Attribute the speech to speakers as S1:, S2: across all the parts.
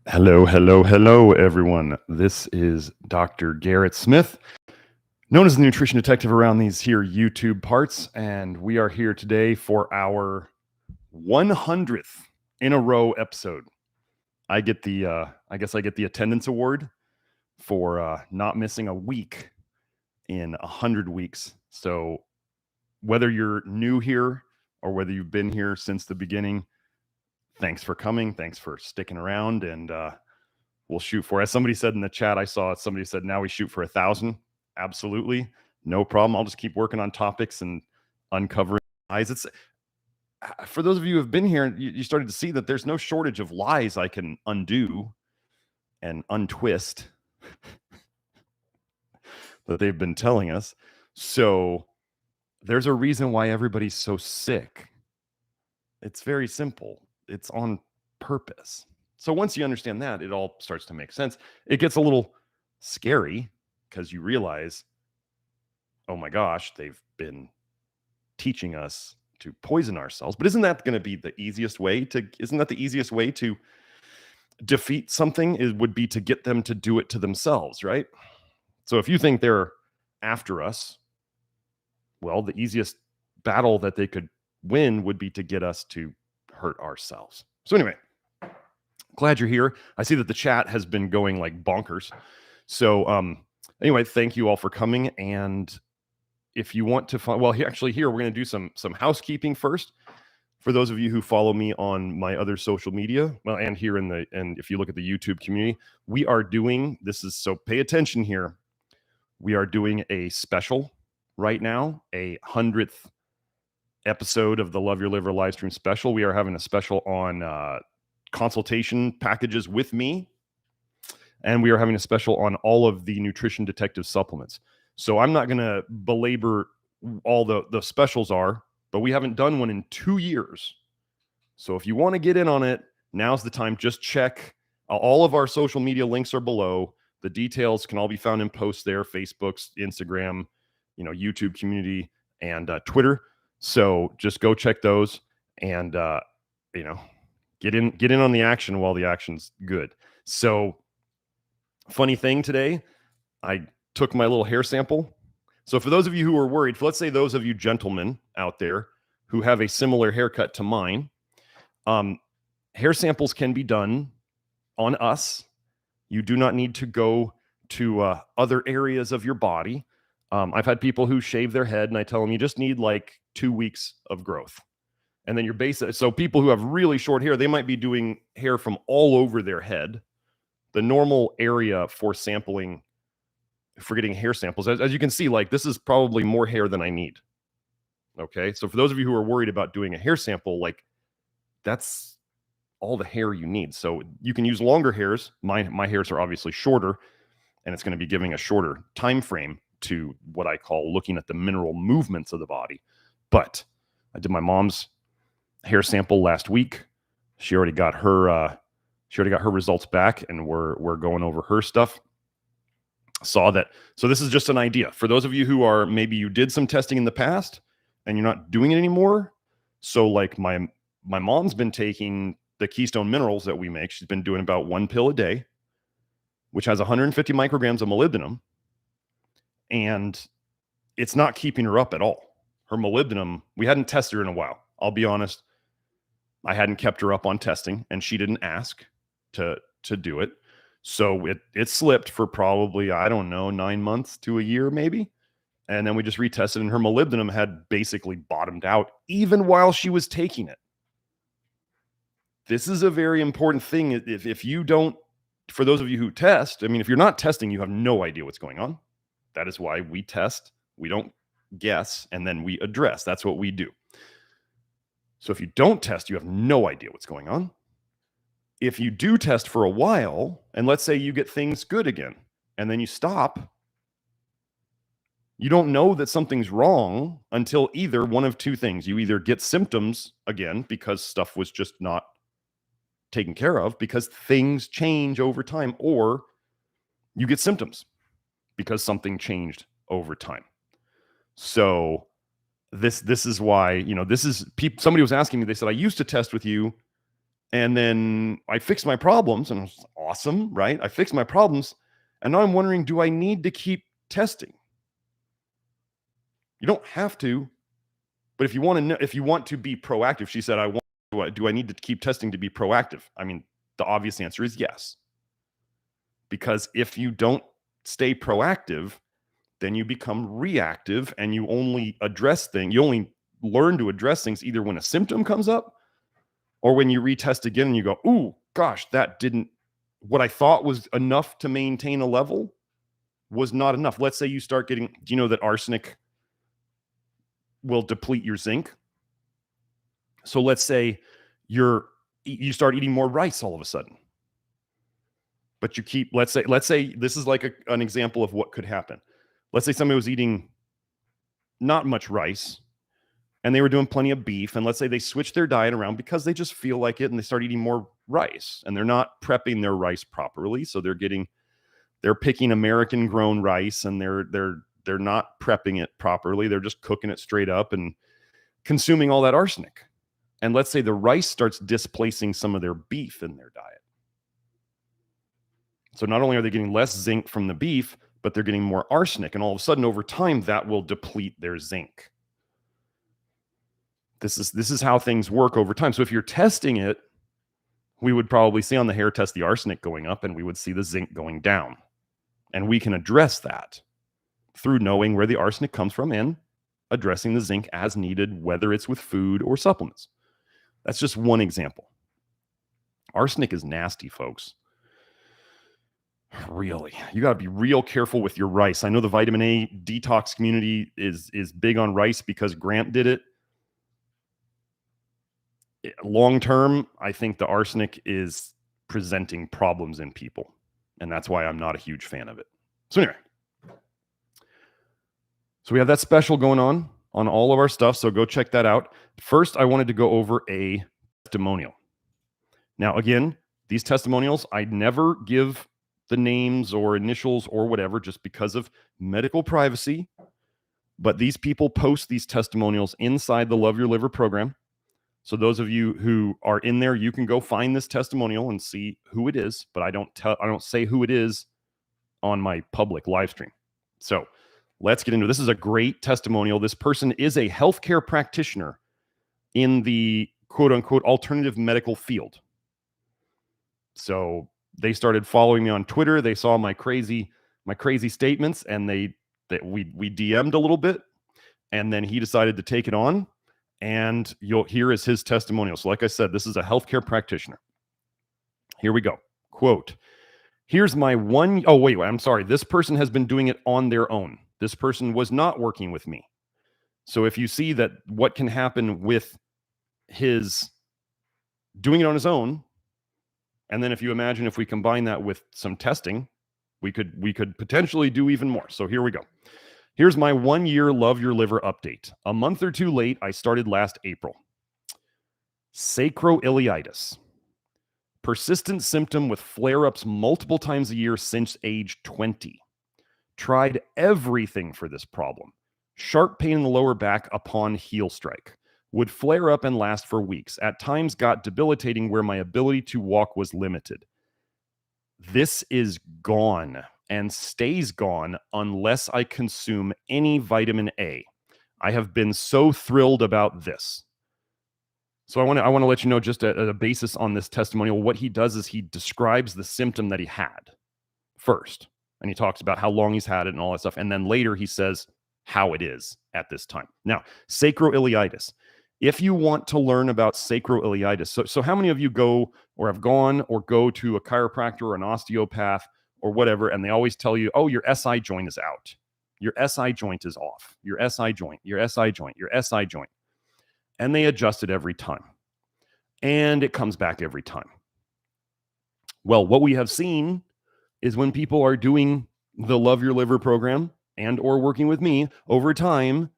S1: Hello, hello, hello, everyone. This is Dr. Garrett Smith, known as the nutrition detective around these here YouTube parts, and we are here today for our 100th in a row episode. I get the, I guess I get the attendance award for not missing a week in 100 weeks. So whether you're new here or whether you've been here since the beginning, thanks for coming. Thanks for sticking around, and we'll shoot for, as somebody said in the chat, I saw somebody said, now we shoot for 1,000. Absolutely. No problem. I'll just keep working on topics and uncovering lies. It's for those of you who have been here, you started to see that there's no shortage of lies I can undo and untwist that they've been telling us. So there's a reason why everybody's so sick. It's very simple. It's on purpose. So once you understand that, it all starts to make sense. It gets a little scary because you realize, oh my gosh, they've been teaching us to poison ourselves. But isn't that going to be the easiest way to, isn't that the easiest way to defeat something? It would be to get them to do it to themselves, right? So if you think they're after us, well, the easiest battle that they could win would be to get us to hurt ourselves. So anyway, glad you're here. I see that the chat has been going like bonkers. So anyway, thank you all for coming. And if you want to find, well, actually here, we're going to do some housekeeping first. For those of you who follow me on my other social media, well, and here in the, and if you look at the YouTube community, we are doing, this is, so pay attention here. We are doing a special right now, a 100th episode of the Love Your Liver live stream special. We are having a special on consultation packages with me. And we are having a special on all of the nutrition detective supplements. So I'm not going to belabor all the specials are, but we haven't done one in 2 years. So if you want to get in on it, now's the time. Just check. All of our social media links are below. The details can all be found in posts there, Facebook's, Instagram, YouTube community, and Twitter. So just go check those and, get in on the action while the action's good. So funny thing today, I took my little hair sample. So for those of you who are worried, let's say those of you gentlemen out there who have a similar haircut to mine, hair samples can be done on us. You do not need to go to other areas of your body. I've had people who shave their head and I tell them you just need like 2 weeks of growth. And then your base. So people who have really short hair, they might be doing hair from all over their head. The normal area for sampling, for getting hair samples, as you can see, like this is probably more hair than I need. Okay. So for those of you who are worried about doing a hair sample, like that's all the hair you need. So you can use longer hairs. My hairs are obviously shorter, and it's going to be giving a shorter time frame to what I call looking at the mineral movements of the body. But I did my mom's hair sample last week. She already got her results back, and we're going over her stuff. Saw that. So this is just an idea for those of you who are, maybe you did some testing in the past and you're not doing it anymore. So like my mom's been taking the Keystone minerals that we make. She's been doing about 1 pill a day, which has 150 micrograms of molybdenum, and it's not keeping her up at all. Her molybdenum, we hadn't tested her in a while. I'll be honest. I hadn't kept her up on testing, and she didn't ask to do it. So it slipped for probably, I don't know, 9 months to a year maybe. And then we just retested, and her molybdenum had basically bottomed out even while she was taking it. This is a very important thing. If you don't, for those of you who test, I mean, if you're not testing, you have no idea what's going on. That is why we test. We don't guess, and then we address. That's what we do. So if you don't test, you have no idea what's going on. If you do test for a while, and let's say you get things good again, and then you stop, you don't know that something's wrong until either one of two things. You either get symptoms again because stuff was just not taken care of, because things change over time, or you get symptoms because something changed over time. So this is why, this is, somebody was asking me, they said, I used to test with you And then I fixed my problems, and it was awesome, right? I fixed my problems, and now I'm wondering, do I need to keep testing? You don't have to, but if you want to know, if you want to be proactive, she said, do I need to keep testing to be proactive? I mean, the obvious answer is yes. Because if you don't stay proactive, then you become reactive, and you only learn to address things either when a symptom comes up or when you retest again and you go, ooh, gosh, what I thought was enough to maintain a level was not enough. Let's say you start getting, do you know that arsenic will deplete your zinc? So let's say you start eating more rice all of a sudden. But you keep, let's say this is like an example of what could happen. Let's say somebody was eating not much rice and they were doing plenty of beef. And let's say they switch their diet around because they just feel like it, and they start eating more rice, and they're not prepping their rice properly. So they're picking American grown rice, and they're not prepping it properly. They're just cooking it straight up and consuming all that arsenic. And let's say the rice starts displacing some of their beef in their diet. So not only are they getting less zinc from the beef, but they're getting more arsenic. And all of a sudden, over time, that will deplete their zinc. This is how things work over time. So if you're testing it, we would probably see on the hair test the arsenic going up, and we would see the zinc going down. And we can address that through knowing where the arsenic comes from and addressing the zinc as needed, whether it's with food or supplements. That's just one example. Arsenic is nasty, folks. Really, you got to be real careful with your rice. I know the vitamin A detox community is big on rice because Grant did it. Long term, I think the arsenic is presenting problems in people, and that's why I'm not a huge fan of it. So anyway, so we have that special going on all of our stuff, so go check that out. First, I wanted to go over a testimonial. Now, again, these testimonials, I never give the names or initials or whatever, just because of medical privacy. But these people post these testimonials inside the Love Your Liver program. So those of you who are in there, you can go find this testimonial and see who it is. But I don't say who it is on my public live stream. So let's get into it. This is a great testimonial. This person is a healthcare practitioner in the quote unquote alternative medical field. So they started following me on Twitter. They saw my crazy statements, and we DM'd a little bit, and then he decided to take it on, and here is his testimonial. So like I said, this is a healthcare practitioner. Here we go. Quote, here's my I'm sorry. This person has been doing it on their own. This person was not working with me. So if you see that what can happen with his doing it on his own, and then if you imagine if we combine that with some testing, we could potentially do even more. So here we go. Here's my 1-year Love Your Liver update. A month or two late, I started last April. Sacroiliitis. Persistent symptom with flare-ups multiple times a year since age 20. Tried everything for this problem. Sharp pain in the lower back upon heel strike. Would flare up and last for weeks. At times got debilitating where my ability to walk was limited. This is gone and stays gone unless I consume any vitamin A. I have been so thrilled about this. So I want to let you know just a basis on this testimonial. What he does is he describes the symptom that he had first, and he talks about how long he's had it and all that stuff. And then later he says how it is at this time. Now, sacroiliitis. If you want to learn about sacroiliitis, so how many of you go or have gone or go to a chiropractor or an osteopath or whatever, and they always tell you, oh, your SI joint is out. Your SI joint is off. Your SI joint, your SI joint, your SI joint. And they adjust it every time. And it comes back every time. Well, what we have seen is when people are doing the Love Your Liver program and or working with me over time,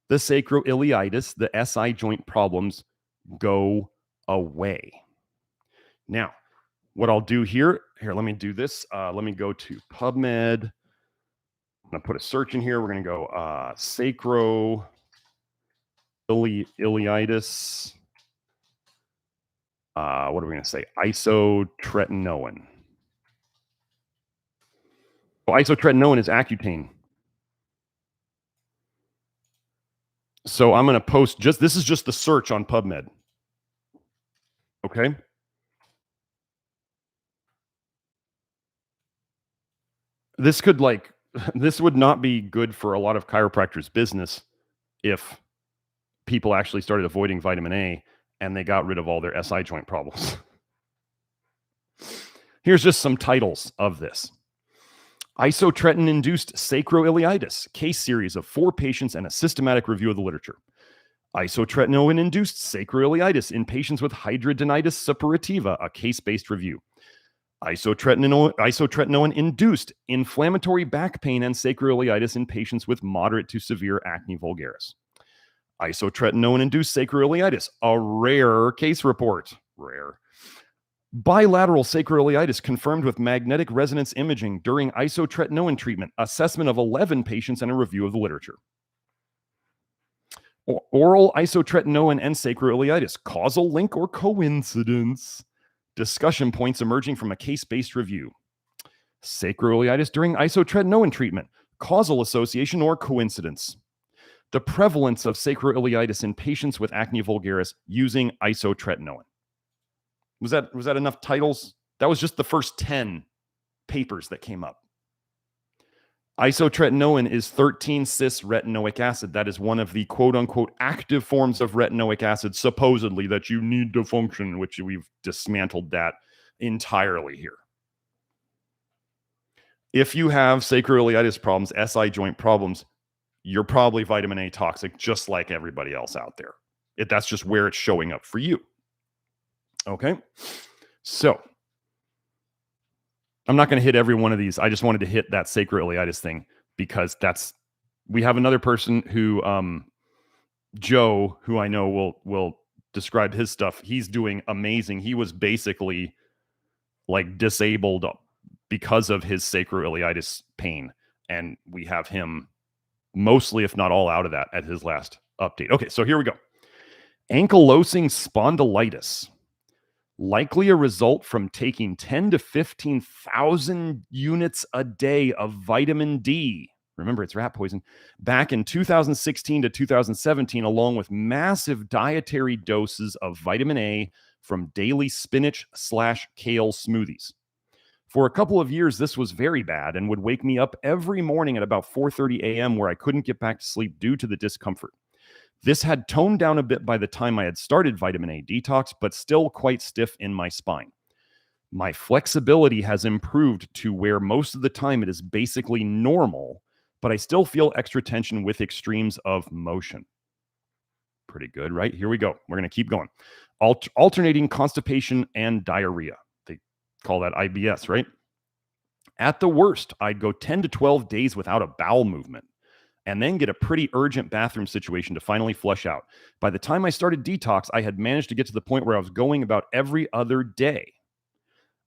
S1: the sacroiliitis, the SI joint problems go away. Now, what I'll do here, let me do this. Let me go to PubMed. I'm going to put a search in here. We're going to go sacroiliitis What are we going to say? Isotretinoin. Well, isotretinoin is Accutane. So I'm going to post this is just the search on PubMed. Okay. This could this would not be good for a lot of chiropractors' business if people actually started avoiding vitamin A and they got rid of all their SI joint problems. Here's just some titles of this. Isotretinoin-induced sacroiliitis, case series of 4 patients and a systematic review of the literature. Isotretinoin-induced sacroiliitis in patients with hidradenitis suppurativa, a case-based review. Isotretinoin-induced inflammatory back pain and sacroiliitis in patients with moderate to severe acne vulgaris. Isotretinoin-induced sacroiliitis, a rare case report. Rare. Bilateral sacroiliitis confirmed with magnetic resonance imaging during isotretinoin treatment, assessment of 11 patients and a review of the literature. Oral isotretinoin and sacroiliitis, causal link or coincidence? Discussion points emerging from a case-based review. Sacroiliitis during isotretinoin treatment, causal association or coincidence? The prevalence of sacroiliitis in patients with acne vulgaris using isotretinoin. Was that enough titles? That was just the first 10 papers that came up. Isotretinoin is 13-cis retinoic acid. That is one of the quote-unquote active forms of retinoic acid, supposedly, that you need to function, which we've dismantled that entirely here. If you have sacroiliitis problems, SI joint problems, you're probably vitamin A toxic, just like everybody else out there. That's just where it's showing up for you. Okay? So, I'm not going to hit every one of these. I just wanted to hit that sacroiliitis thing because we have another person who, Joe, who I know will describe his stuff. He's doing amazing. He was basically like disabled because of his sacroiliitis pain. And we have him mostly, if not all, out of that at his last update. Okay, so here we go. Ankylosing spondylitis. Likely a result from taking 10 to 15,000 units a day of vitamin D. Remember, it's rat poison. Back in 2016 to 2017, along with massive dietary doses of vitamin A from daily spinach/kale smoothies. For a couple of years, this was very bad and would wake me up every morning at about 4:30 a.m. where I couldn't get back to sleep due to the discomfort. This had toned down a bit by the time I had started vitamin A detox, but still quite stiff in my spine. My flexibility has improved to where most of the time it is basically normal, but I still feel extra tension with extremes of motion. Pretty good, right? Here we go. We're going to keep going. Alternating constipation and diarrhea. They call that IBS, right? At the worst, I'd go 10 to 12 days without a bowel movement, and then get a pretty urgent bathroom situation to finally flush out. By the time I started detox, I had managed to get to the point where I was going about every other day.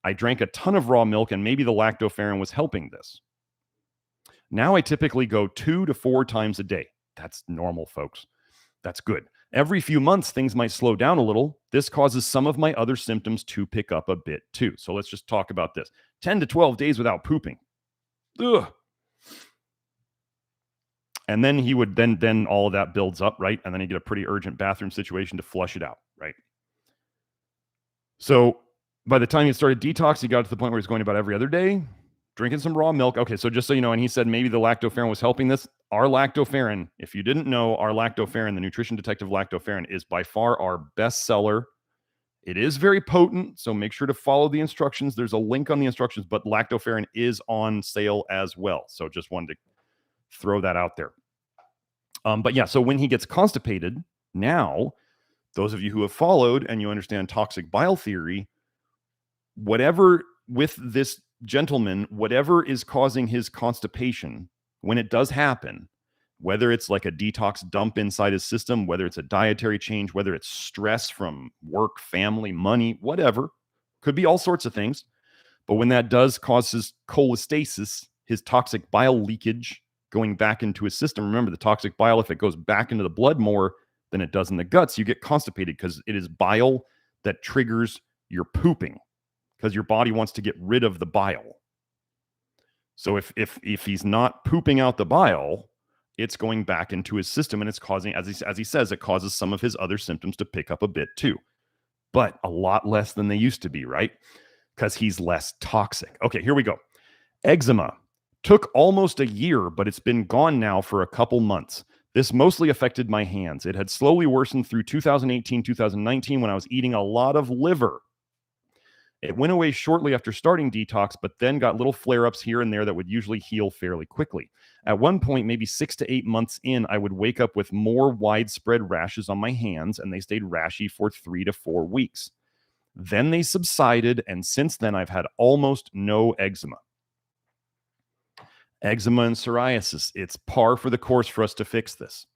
S1: I drank a ton of raw milk, and maybe the lactoferrin was helping this. Now I typically go 2 to 4 times a day. That's normal, folks. That's good. Every few months, things might slow down a little. This causes some of my other symptoms to pick up a bit too. So let's just talk about this. 10 to 12 days without pooping. Ugh. And then he would then all of that builds up, right? And then you get a pretty urgent bathroom situation to flush it out, right? So by the time he started detox, he got to the point where he's going about every other day, drinking some raw milk. Okay, so just so you know, and he said maybe the lactoferrin was helping this. Our lactoferrin, if you didn't know, our lactoferrin, the Nutrition Detective lactoferrin, is by far our best seller. It is very potent, so make sure to follow the instructions. There's a link on the instructions, but lactoferrin is on sale as well. So just wanted to throw that out there. But yeah, so when he gets constipated, now, those of you who have followed and you understand toxic bile theory, whatever with this gentleman, whatever is causing his constipation, when it does happen, whether it's like a detox dump inside his system, whether it's a dietary change, whether it's stress from work, family, money, whatever, could be all sorts of things. But when that does cause his cholestasis, his toxic bile leakage going back into his system, remember the toxic bile, if it goes back into the blood more than it does in the guts, you get constipated because it is bile that triggers your pooping because your body wants to get rid of the bile. So if he's not pooping out the bile, it's going back into his system and it's causing, as he says, it causes some of his other symptoms to pick up a bit too, but a lot less than they used to be, right? Because he's less toxic. Okay, here we go. Eczema. Took almost a year, but it's been gone now for a couple months. This mostly affected my hands. It had slowly worsened through 2018, 2019 when I was eating a lot of liver. It went away shortly after starting detox, but then got little flare-ups here and there that would usually heal fairly quickly. At one point, maybe 6 to 8 months in, I would wake up with more widespread rashes on my hands, and they stayed rashy for 3 to 4 weeks. Then they subsided, and since then, I've had almost no eczema. Eczema and psoriasis. It's par for the course for us to fix this.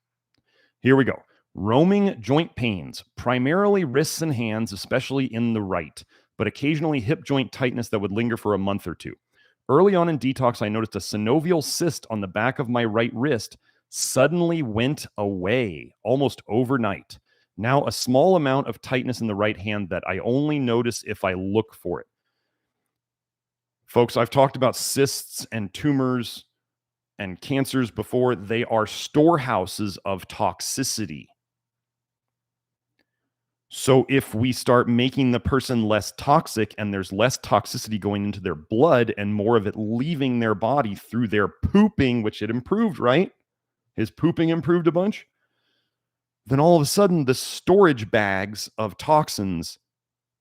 S1: Here we go. Roaming joint pains, primarily wrists and hands, especially in the right, but occasionally hip joint tightness that would linger for a month or two. Early on in detox, I noticed a synovial cyst on the back of my right wrist suddenly went away almost overnight. Now a small amount of tightness in the right hand that I only notice if I look for it. Folks, I've talked about cysts and tumors and cancers before. They are storehouses of toxicity. So if we start making the person less toxic and there's less toxicity going into their blood and more of it leaving their body through their pooping, which it improved, right? His pooping improved a bunch. Then all of a sudden, the storage bags of toxins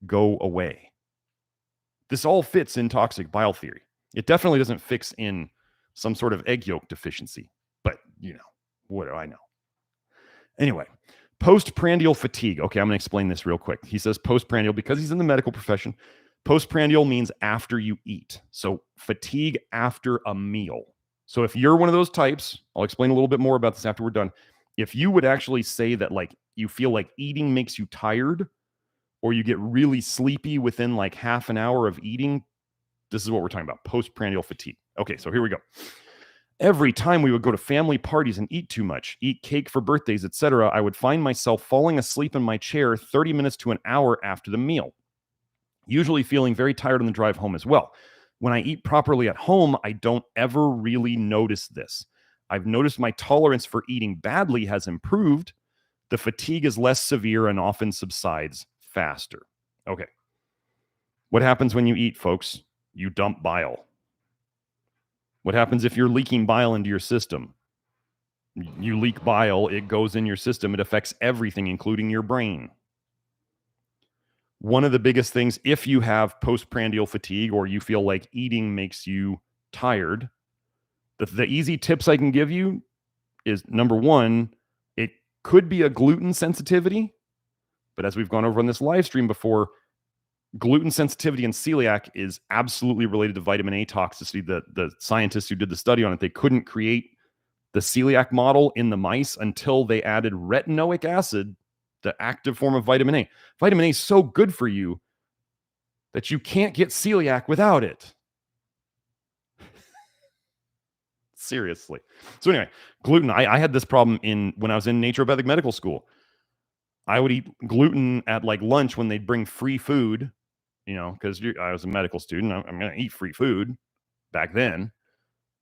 S1: go away. This all fits in toxic bile theory. It definitely doesn't fix in some sort of egg yolk deficiency, but what do I know? Anyway, postprandial fatigue. Okay, I'm going to explain this real quick. He says postprandial because he's in the medical profession. Postprandial means after you eat. So fatigue after a meal. So if you're one of those types, I'll explain a little bit more about this after we're done. If you would actually say that like you feel like eating makes you tired, or you get really sleepy within like half an hour of eating, this is what we're talking about, postprandial fatigue. Okay, so here we go. Every time we would go to family parties and eat too much, eat cake for birthdays, etc., I would find myself falling asleep in my chair 30 minutes to an hour after the meal, usually feeling very tired on the drive home as well. When I eat properly at home, I don't ever really notice this. I've noticed my tolerance for eating badly has improved. The fatigue is less severe and often subsides faster. Okay. What happens when you eat, folks? You dump bile. What happens if you're leaking bile into your system? You leak bile, it goes in your system, it affects everything, including your brain. One of the biggest things, if you have postprandial fatigue or you feel like eating makes you tired, the easy tips I can give you is, number one, it could be a gluten sensitivity. But as we've gone over on this live stream before, gluten sensitivity and celiac is absolutely related to vitamin A toxicity. The scientists who did the study on it, they couldn't create the celiac model in the mice until they added retinoic acid, the active form of vitamin A. Vitamin A is so good for you that you can't get celiac without it. Seriously. So anyway, gluten. I had this problem when I was in naturopathic medical school. I would eat gluten at like lunch when they'd bring free food, because I was a medical student. I'm going to eat free food back then,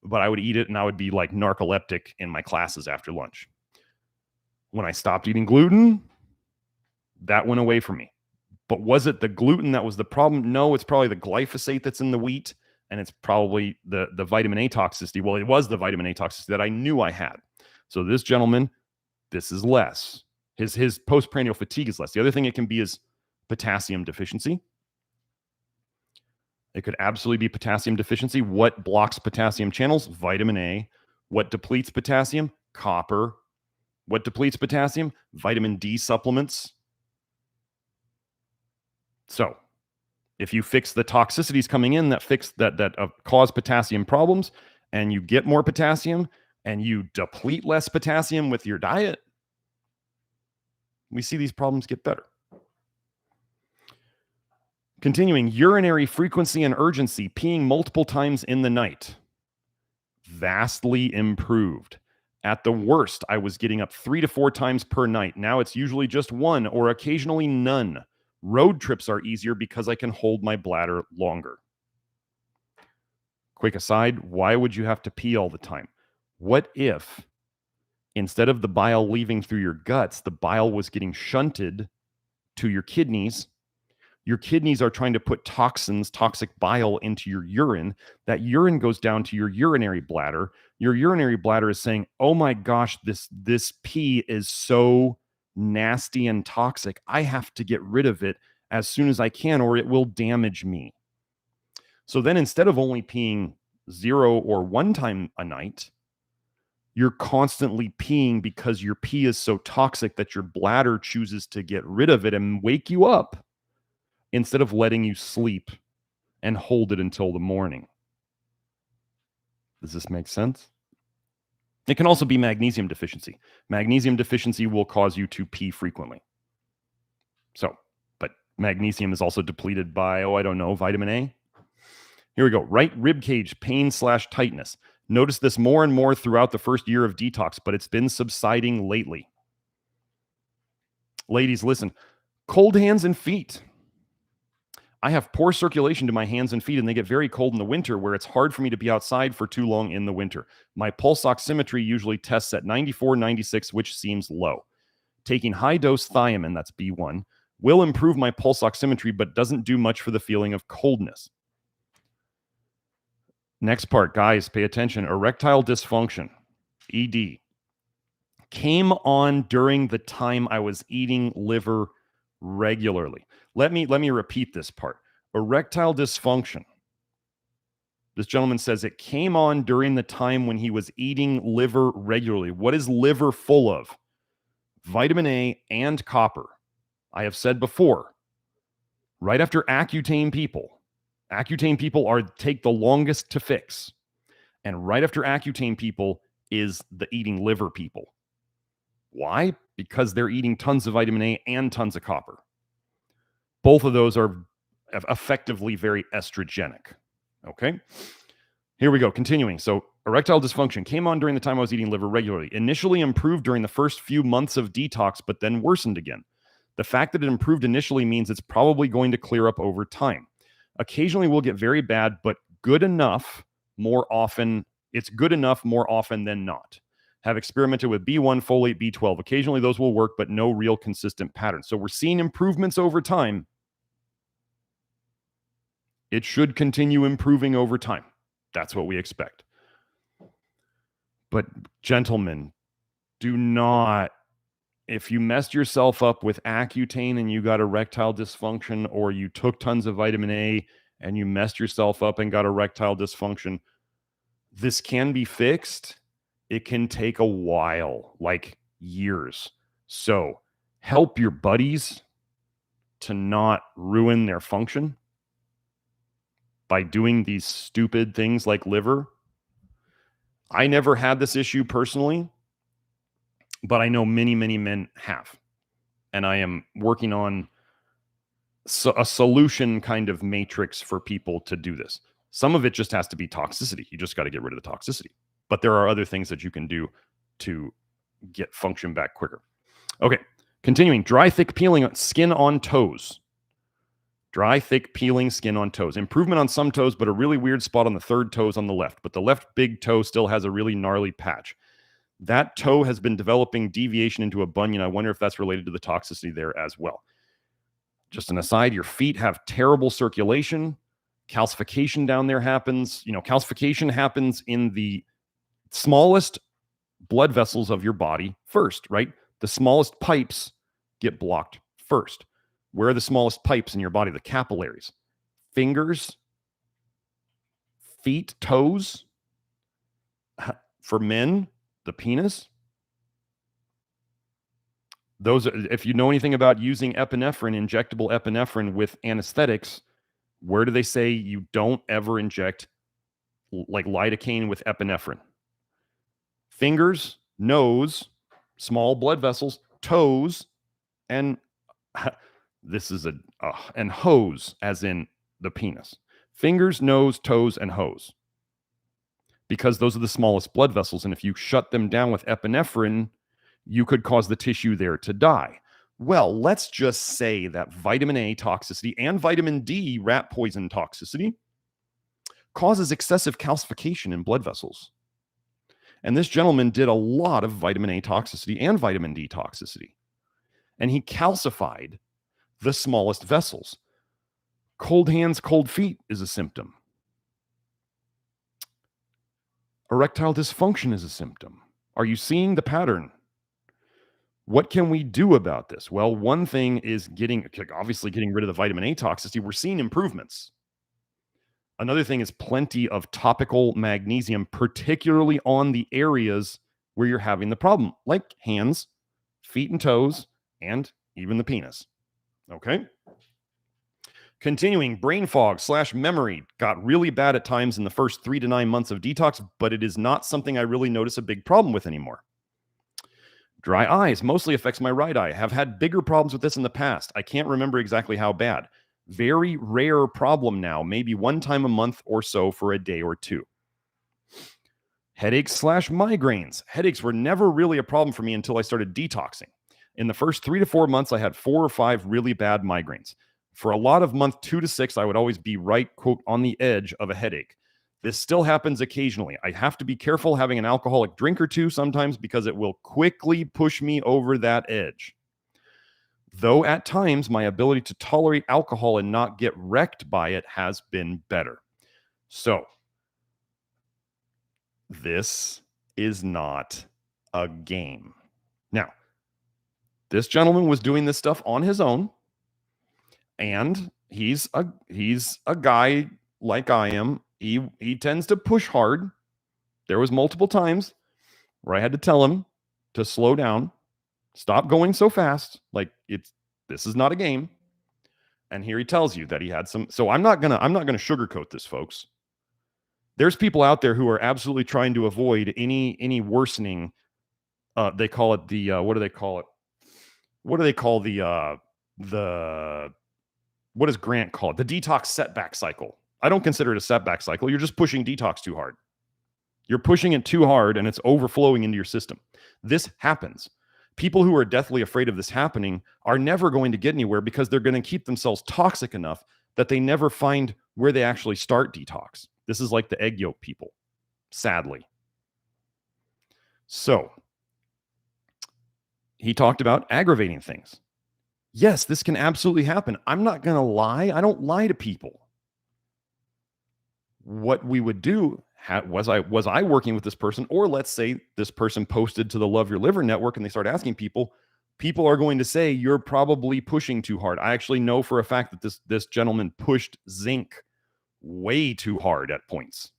S1: but I would eat it and I would be like narcoleptic in my classes after lunch. When I stopped eating gluten, that went away from me. But was it the gluten that was the problem? No, it's probably the glyphosate that's in the wheat, and it's probably the vitamin A toxicity. Well, it was the vitamin A toxicity that I knew I had. So this gentleman, this is less. His postprandial fatigue is less. The other thing it can be is potassium deficiency. It could absolutely be potassium deficiency. What blocks potassium channels? Vitamin A. What depletes potassium? Copper. What depletes potassium? Vitamin D supplements. So if you fix the toxicities coming in that cause potassium problems, and you get more potassium and you deplete less potassium with your diet, we see these problems get better. Continuing, urinary frequency and urgency, peeing multiple times in the night, vastly improved. At the worst, I was getting up 3 to 4 times per night. Now it's usually just one or occasionally none. Road trips are easier because I can hold my bladder longer. Quick aside, why would you have to pee all the time? What if instead of the bile leaving through your guts, the bile was getting shunted to your kidneys? Your kidneys are trying to put toxins, toxic bile into your urine. That urine goes down to your urinary bladder. Your urinary bladder is saying, oh my gosh, this pee is so nasty and toxic. I have to get rid of it as soon as I can, or it will damage me. So then instead of only peeing 0 or 1 time a night, you're constantly peeing because your pee is so toxic that your bladder chooses to get rid of it and wake you up instead of letting you sleep and hold it until the morning. Does this make sense? It can also be magnesium deficiency. Magnesium deficiency will cause you to pee frequently. So, but magnesium is also depleted by, vitamin A. Here we go. Right rib cage pain/tightness. Notice this more and more throughout the first year of detox, but it's been subsiding lately. Ladies, listen. Cold hands and feet. I have poor circulation to my hands and feet, and they get very cold in the winter where it's hard for me to be outside for too long in the winter. My pulse oximetry usually tests at 94, 96, which seems low. Taking high-dose thiamine, that's B1, will improve my pulse oximetry, but doesn't do much for the feeling of coldness. Next part, guys, pay attention. Erectile dysfunction, ED, came on during the time I was eating liver regularly. Let me repeat this part. Erectile dysfunction. This gentleman says it came on during the time when he was eating liver regularly. What is liver full of? Vitamin A and copper. I have said before, right after Accutane people take the longest to fix. And right after Accutane people is the eating liver people. Why? Because they're eating tons of vitamin A and tons of copper. Both of those are effectively very estrogenic. Okay? Here we go. Continuing. So erectile dysfunction came on during the time I was eating liver regularly. Initially improved during the first few months of detox, but then worsened again. The fact that it improved initially means it's probably going to clear up over time. Occasionally will get very bad, but good enough more often. It's good enough more often than not. Have experimented with B1, folate, B12. Occasionally those will work, but no real consistent pattern. So we're seeing improvements over time. It should continue improving over time. That's what we expect. But gentlemen, do not, if you messed yourself up with Accutane and you got erectile dysfunction, or you took tons of vitamin A and you messed yourself up and got erectile dysfunction, this can be fixed. It can take a while, like years. So help your buddies to not ruin their function by doing these stupid things like liver. I never had this issue personally, but I know many, many men have. And I am working on a solution kind of matrix for people to do this. Some of it just has to be toxicity. You just got to get rid of the toxicity. But there are other things that you can do to get function back quicker. Okay, continuing. Dry, thick peeling skin on toes. Dry, thick peeling skin on toes. Improvement on some toes, but a really weird spot on the third toes on the left. But the left big toe still has a really gnarly patch. That toe has been developing deviation into a bunion. I wonder if that's related to the toxicity there as well. Just an aside, your feet have terrible circulation. Calcification down there happens. Calcification happens in the smallest blood vessels of your body first, right? The smallest pipes get blocked first. Where are the smallest pipes in your body? The capillaries. Fingers, feet, toes. For men, the penis. Those are, if you know anything about using epinephrine, injectable epinephrine with anesthetics, where do they say you don't ever inject like lidocaine with epinephrine? Fingers, nose, small blood vessels, toes, and this is and hose, as in the penis. Fingers, nose, toes, and hose. Because those are the smallest blood vessels, and if you shut them down with epinephrine, you could cause the tissue there to die. Well, let's just say that vitamin A toxicity and vitamin D rat poison toxicity causes excessive calcification in blood vessels. And this gentleman did a lot of vitamin A toxicity and vitamin D toxicity. And he calcified the smallest vessels. Cold hands, cold feet is a symptom. Erectile dysfunction is a symptom. Are you seeing the pattern? What can we do about this? Well, one thing is getting rid of the vitamin A toxicity. We're seeing improvements. Another thing is plenty of topical magnesium, particularly on the areas where you're having the problem, like hands, feet and toes, and even the penis. Okay? Continuing, brain fog / memory got really bad at times in the first 3 to 9 months of detox, but it is not something I really notice a big problem with anymore. Dry eyes mostly affects my right eye. Have had bigger problems with this in the past. I can't remember exactly how bad. Very rare problem now, maybe one time a month or so for a day or two. Headaches / migraines. Headaches were never really a problem for me until I started detoxing. In the first 3 to 4 months, I had 4 or 5 really bad migraines. For a lot of month 2 to 6, I would always be right, quote, on the edge of a headache. This still happens occasionally. I have to be careful having an alcoholic drink or two sometimes because it will quickly push me over that edge. Though at times my ability to tolerate alcohol and not get wrecked by it has been better. So, this is not a game. Now, this gentleman was doing this stuff on his own, and he's a guy like I am. He tends to push hard. There was multiple times where I had to tell him to slow down, stop going so fast. Like this is not a game. And here he tells you that he had some. So I'm not gonna sugarcoat this, folks. There's people out there who are absolutely trying to avoid any worsening. They call it the what do they call it? What do they call the what does Grant call it? The detox setback cycle. I don't consider it a setback cycle. You're just pushing detox too hard. You're pushing it too hard and it's overflowing into your system. This happens. People who are deathly afraid of this happening are never going to get anywhere because they're going to keep themselves toxic enough that they never find where they actually start detox. This is like the egg yolk people, sadly. So, he talked about aggravating things. Yes, this can absolutely happen. I'm not going to lie. I don't lie to people. What we would do, was I working with this person, or let's say this person posted to the Love Your Liver network and they start asking people are going to say, you're probably pushing too hard. I actually know for a fact that this gentleman pushed zinc way too hard at points.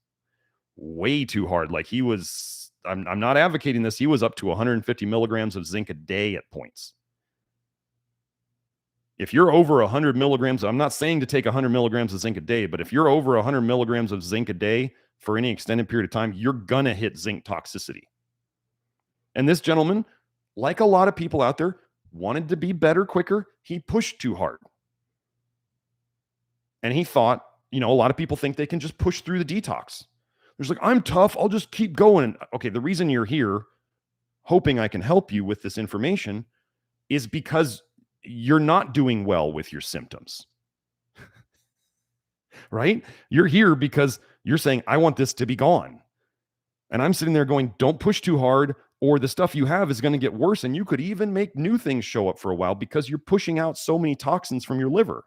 S1: Way too hard. Like he was, I'm not advocating this. He was up to 150 milligrams of zinc a day at points. If you're over 100 milligrams, I'm not saying to take 100 milligrams of zinc a day, but if you're over 100 milligrams of zinc a day for any extended period of time, you're going to hit zinc toxicity. And this gentleman, like a lot of people out there, wanted to be better quicker. He pushed too hard. And he thought, a lot of people think they can just push through the detox. There's like, I'm tough. I'll just keep going. Okay, the reason you're here, hoping I can help you with this information, is because you're not doing well with your symptoms. Right? You're here because you're saying, I want this to be gone. And I'm sitting there going, don't push too hard, or the stuff you have is going to get worse. And you could even make new things show up for a while because you're pushing out so many toxins from your liver.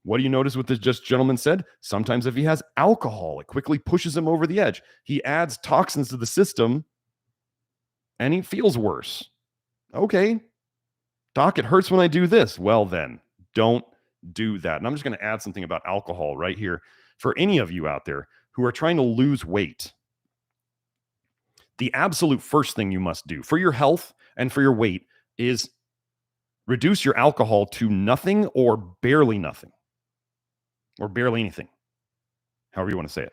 S1: What do you notice what this gentleman said? Sometimes if he has alcohol, it quickly pushes him over the edge. He adds toxins to the system and he feels worse. Okay, doc, it hurts when I do this. Well, then don't do that. And I'm just going to add something about alcohol right here for any of you out there who are trying to lose weight. The absolute first thing you must do for your health and for your weight is reduce your alcohol to nothing or barely nothing, or barely anything, however you want to say it.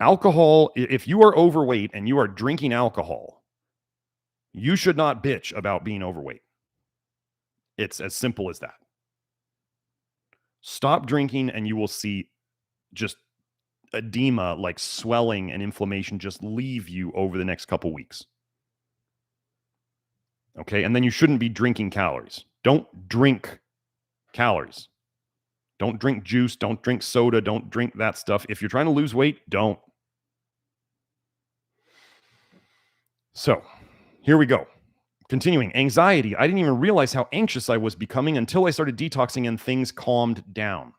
S1: Alcohol, if you are overweight and you are drinking alcohol, you should not bitch about being overweight. It's as simple as that. Stop drinking and you will see just edema, like swelling and inflammation, just leave you over the next couple weeks. Okay. And then you shouldn't be drinking calories. Don't drink calories. Don't drink juice. Don't drink soda. Don't drink that stuff. If you're trying to lose weight, don't. So here we go. Continuing. Anxiety. I didn't even realize how anxious I was becoming until I started detoxing and things calmed down.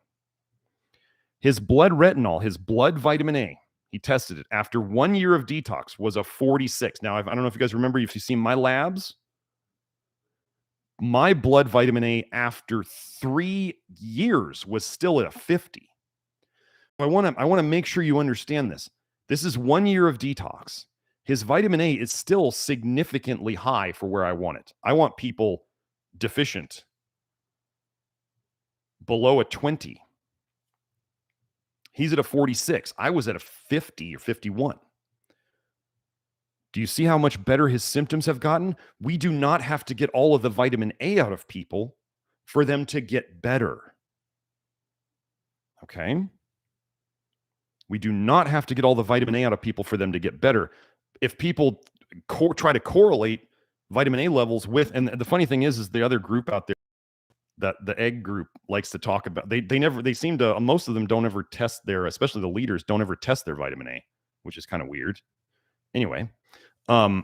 S1: His blood retinol, his blood vitamin A, he tested it after 1 year of detox, was a 46. Now, I don't know if you guys remember, if you've seen my labs, my blood vitamin A after 3 years was still at a 50. I want to make sure you understand this. This is 1 year of detox. His vitamin A is still significantly high for where I want it. I want people deficient below a 20. He's at a 46. I was at a 50 or 51. Do you see how much better his symptoms have gotten? We do not have to get all of the vitamin A out of people for them to get better. Okay? We do not have to get all the vitamin A out of people for them to get better. If people try to correlate vitamin A levels with, and the funny thing is the other group out there that the egg group likes to talk about, they seem to, most of them don't ever test their, especially the leaders, don't ever test their vitamin A, which is kind of weird. Anyway, getting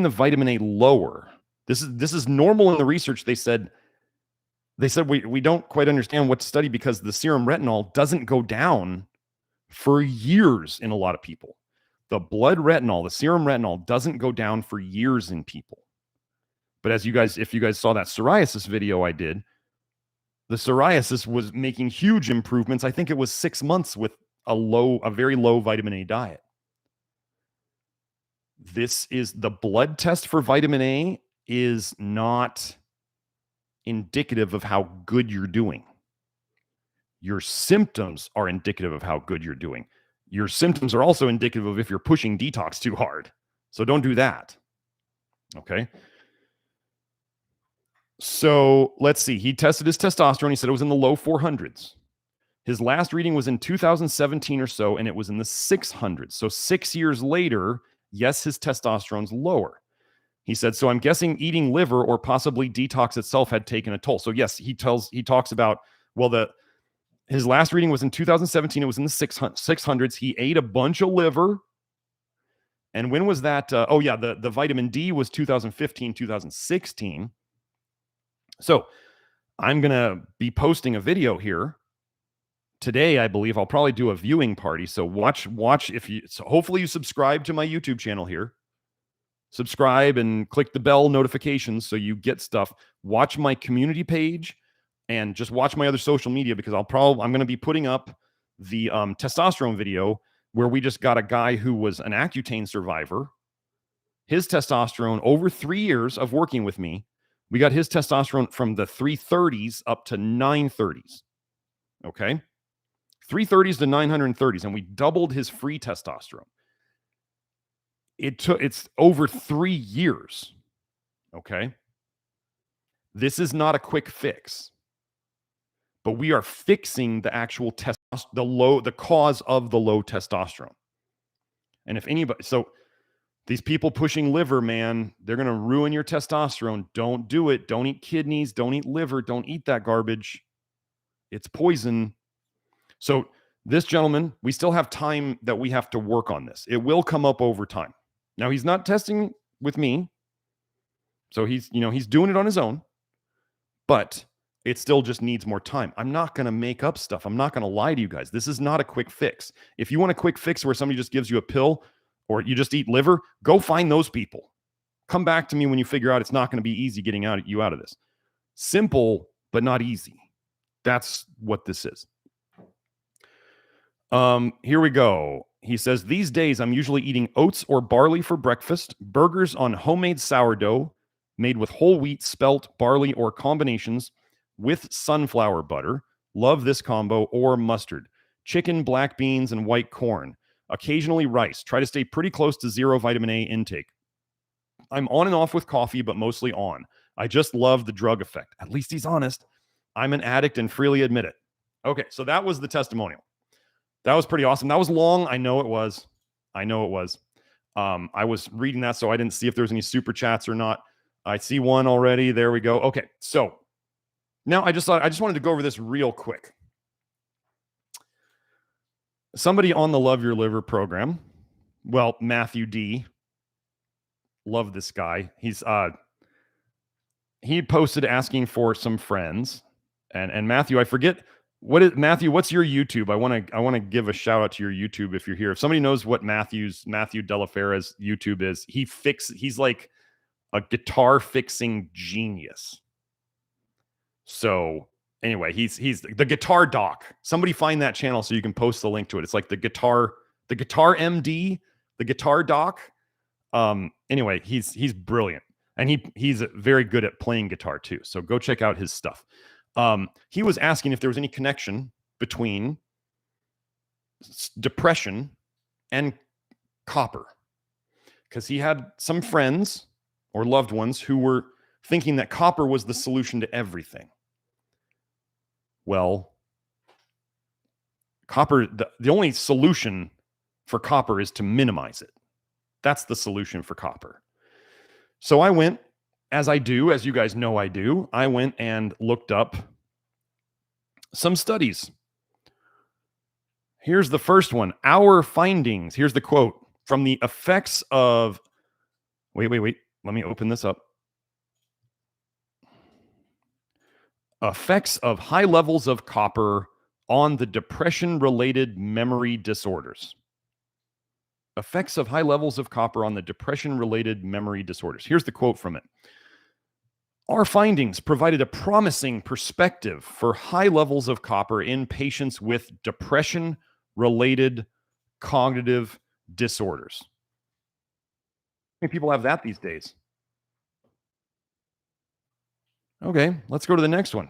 S1: the vitamin A lower, this is normal in the research. They said we don't quite understand what to study because the serum retinol doesn't go down for years in a lot of people. The blood retinol, the serum retinol doesn't go down for years in people. But if you guys saw that psoriasis video I did, the psoriasis was making huge improvements. I think it was 6 months with a very low vitamin A diet. This is the blood test for vitamin A is not indicative of how good you're doing. Your symptoms are indicative of how good you're doing. Your symptoms are also indicative of if you're pushing detox too hard. So don't do that. Okay. So let's see. He tested his testosterone. He said it was in the low 400s. His last reading was in 2017 or so, and it was in the 600s. So 6 years later, yes, his testosterone's lower. He said, so I'm guessing eating liver or possibly detox itself had taken a toll. So yes, he talks about, well, his last reading was in 2017. It was in the 600s. He ate a bunch of liver. And when was that? The vitamin D was 2015, 2016. So I'm going to be posting a video here today. I believe I'll probably do a viewing party. So watch hopefully you subscribe to my YouTube channel here. Subscribe and click the bell notifications so you get stuff. Watch my community page and just watch my other social media because I'm going to be putting up the testosterone video where we just got a guy who was an Accutane survivor. His testosterone over 3 years of working with me, we got his testosterone from the 330s up to 930s. Okay? 330s to 930s, and we doubled his free testosterone. It's over 3 years. Okay? This is not a quick fix. But we are fixing the actual the cause of the low testosterone. And if anybody, so these people pushing liver, man, they're going to ruin your testosterone. Don't do it. Don't eat kidneys. Don't eat liver. Don't eat that garbage. It's poison. So this gentleman, we still have time that we have to work on this. It will come up over time. Now he's not testing with me. So he's doing it on his own, but it still just needs more time. I'm not going to make up stuff. I'm not going to lie to you guys. This is not a quick fix. If you want a quick fix where somebody just gives you a pill or you just eat liver, go find those people. Come back to me when you figure out it's not going to be easy getting you out of this. Simple, but not easy. That's what this is. Here we go. He says, these days I'm usually eating oats or barley for breakfast, burgers on homemade sourdough made with whole wheat, spelt, barley, or combinations with sunflower butter. Love this combo, or mustard. Chicken, black beans, and white corn. Occasionally rice. Try to stay pretty close to zero vitamin A intake. I'm on and off with coffee, but mostly on. I just love the drug effect. At least he's honest. I'm an addict and freely admit it. Okay, so that was the testimonial. That was pretty awesome. That was long. I know it was. I was reading that, so I didn't see if there's any super chats or not. I see one already. There we go. Okay, so now I just wanted to go over this real quick. Somebody on the Love Your Liver program, well, Matthew D. Love this guy. He posted asking for some friends, and Matthew, I forget Matthew. What's your YouTube? I want to give a shout out to your YouTube if you're here. If somebody knows what Matthew Delafera's YouTube is, he's like a guitar fixing genius. So anyway, he's the guitar doc. Somebody find that channel so you can post the link to it. It's like the guitar MD, the guitar doc. Anyway, he's brilliant, and he's very good at playing guitar too. So go check out his stuff. He was asking if there was any connection between depression and copper, because he had some friends or loved ones who were thinking that copper was the solution to everything. Well, copper, the only solution for copper is to minimize it. That's the solution for copper. So I went, as I do, as you guys know I do, I went and looked up some studies. Here's the first one. Our findings. Here's the quote from the effects of... Wait. Let me open this up. Effects of high levels of copper on the depression-related memory disorders. Effects of high levels of copper on the depression-related memory disorders. Here's the quote from it. Our findings provided a promising perspective for high levels of copper in patients with depression-related cognitive disorders. How many people have that these days? Okay, let's go to the next one.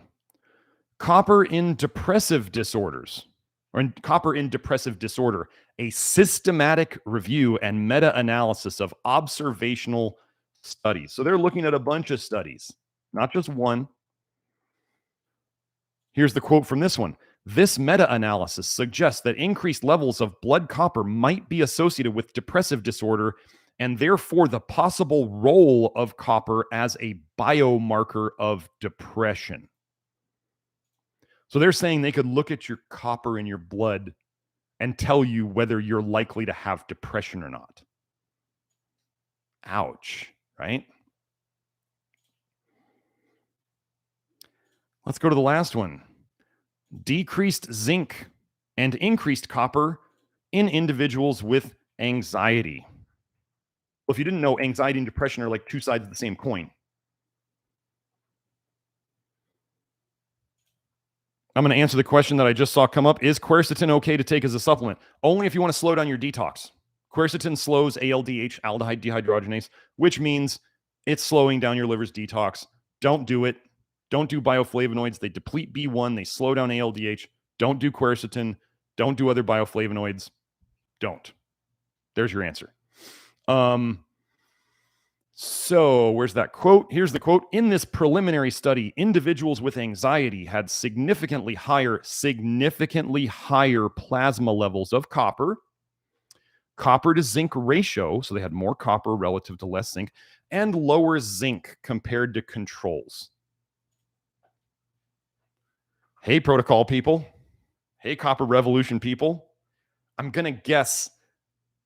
S1: Copper in depressive disorders, or copper in depressive disorder, a systematic review and meta-analysis of observational studies. So they're looking at a bunch of studies, not just one. Here's the quote from this one. This meta-analysis suggests that increased levels of blood copper might be associated with depressive disorder, and therefore the possible role of copper as a biomarker of depression. So they're saying they could look at your copper in your blood and tell you whether you're likely to have depression or not. Ouch, right? Let's go to the last one. Decreased zinc and increased copper in individuals with anxiety. Well, if you didn't know, anxiety and depression are like two sides of the same coin. I'm going to answer the question that I just saw come up. Is quercetin okay to take as a supplement? Only if you want to slow down your detox. Quercetin slows ALDH, aldehyde dehydrogenase, which means it's slowing down your liver's detox. Don't do it. Don't do bioflavonoids. They deplete B1. They slow down ALDH. Don't do quercetin. Don't do other bioflavonoids. Don't. There's your answer. So where's that quote? Here's the quote. In this preliminary study, individuals with anxiety had significantly higher plasma levels of copper to zinc ratio, so they had more copper relative to less zinc, and lower zinc compared to controls. Hey, protocol people. Hey, Copper Revolution people. I'm going to guess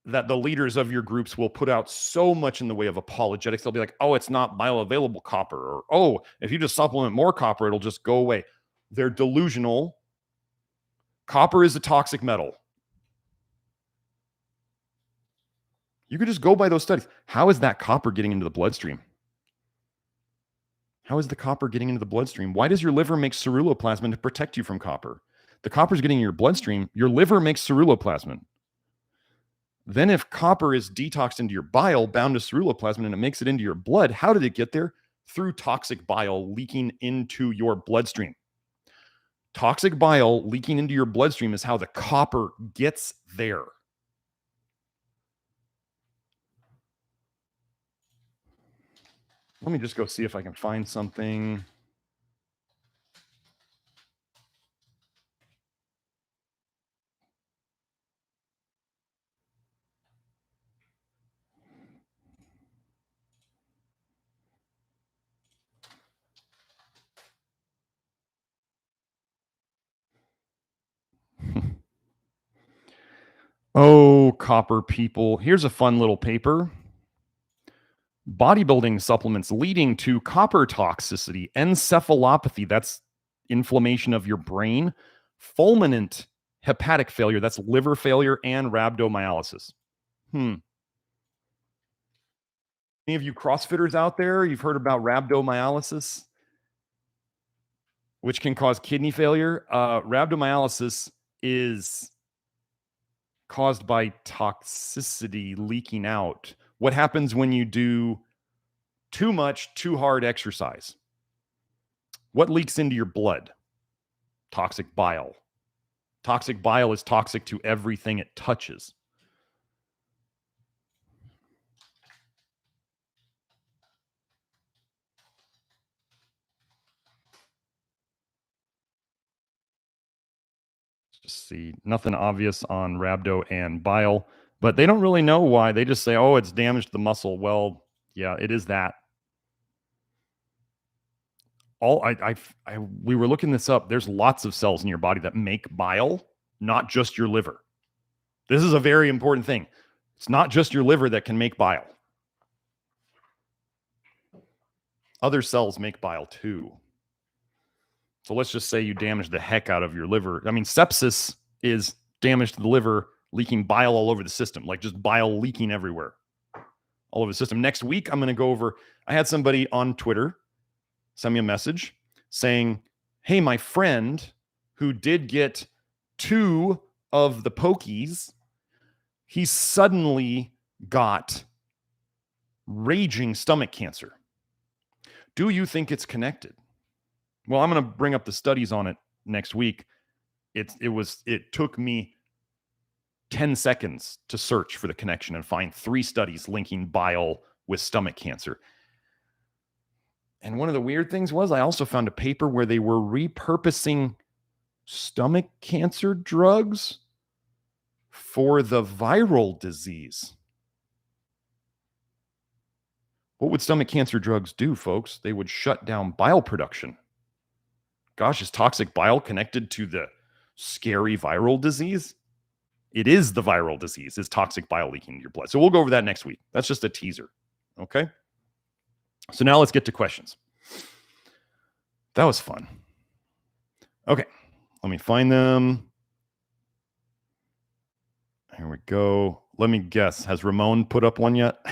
S1: that the leaders of your groups will put out so much in the way of apologetics. They'll be like, oh, it's not bioavailable copper, or, oh, if you just supplement more copper, it'll just go away. They're delusional. Copper is a toxic metal. You could just go by those studies. How is that copper getting into the bloodstream? How is the copper getting into the bloodstream? Why does your liver make ceruloplasmin to protect you from copper? The copper is getting in your bloodstream. Your liver makes ceruloplasmin. Then if copper is detoxed into your bile, bound to ceruloplasmin, and it makes it into your blood, how did it get there? Through toxic bile leaking into your bloodstream. Toxic bile leaking into your bloodstream is how the copper gets there. Let me just go see if I can find something. Oh, copper people. Here's a fun little paper. Bodybuilding supplements leading to copper toxicity, encephalopathy, that's inflammation of your brain, fulminant hepatic failure, that's liver failure, and rhabdomyolysis. Any of you CrossFitters out there, you've heard about rhabdomyolysis, which can cause kidney failure? Rhabdomyolysis is caused by toxicity leaking out. What happens when you do too much, too hard exercise? What leaks into your blood? Toxic bile. Toxic bile is toxic to everything it touches. Just see, nothing obvious on rhabdo and bile, but they don't really know why. They just say, oh, it's damaged the muscle. Well, yeah, it is that. We were looking this up. There's lots of cells in your body that make bile, not just your liver. This is a very important thing. It's not just your liver that can make bile. Other cells make bile too. So let's just say you damage the heck out of your liver. I mean, sepsis is damage to the liver, leaking bile all over the system, like just bile leaking everywhere, all over the system. Next week, I'm going to go over, I had somebody on Twitter send me a message saying, hey, my friend who did get 2 of the pokies, he suddenly got raging stomach cancer. Do you think it's connected? Well, I'm going to bring up the studies on it next week. It took me 10 seconds to search for the connection and find 3 studies linking bile with stomach cancer. And one of the weird things was I also found a paper where they were repurposing stomach cancer drugs for the viral disease. What would stomach cancer drugs do, folks? They would shut down bile production. Gosh, is toxic bile connected to the scary viral disease? It is the viral disease, is toxic bile leaking into your blood. So we'll go over that next week. That's just a teaser. Okay? So now let's get to questions. That was fun. Okay, let me find them. Here we go. Let me guess. Has Ramon put up one yet?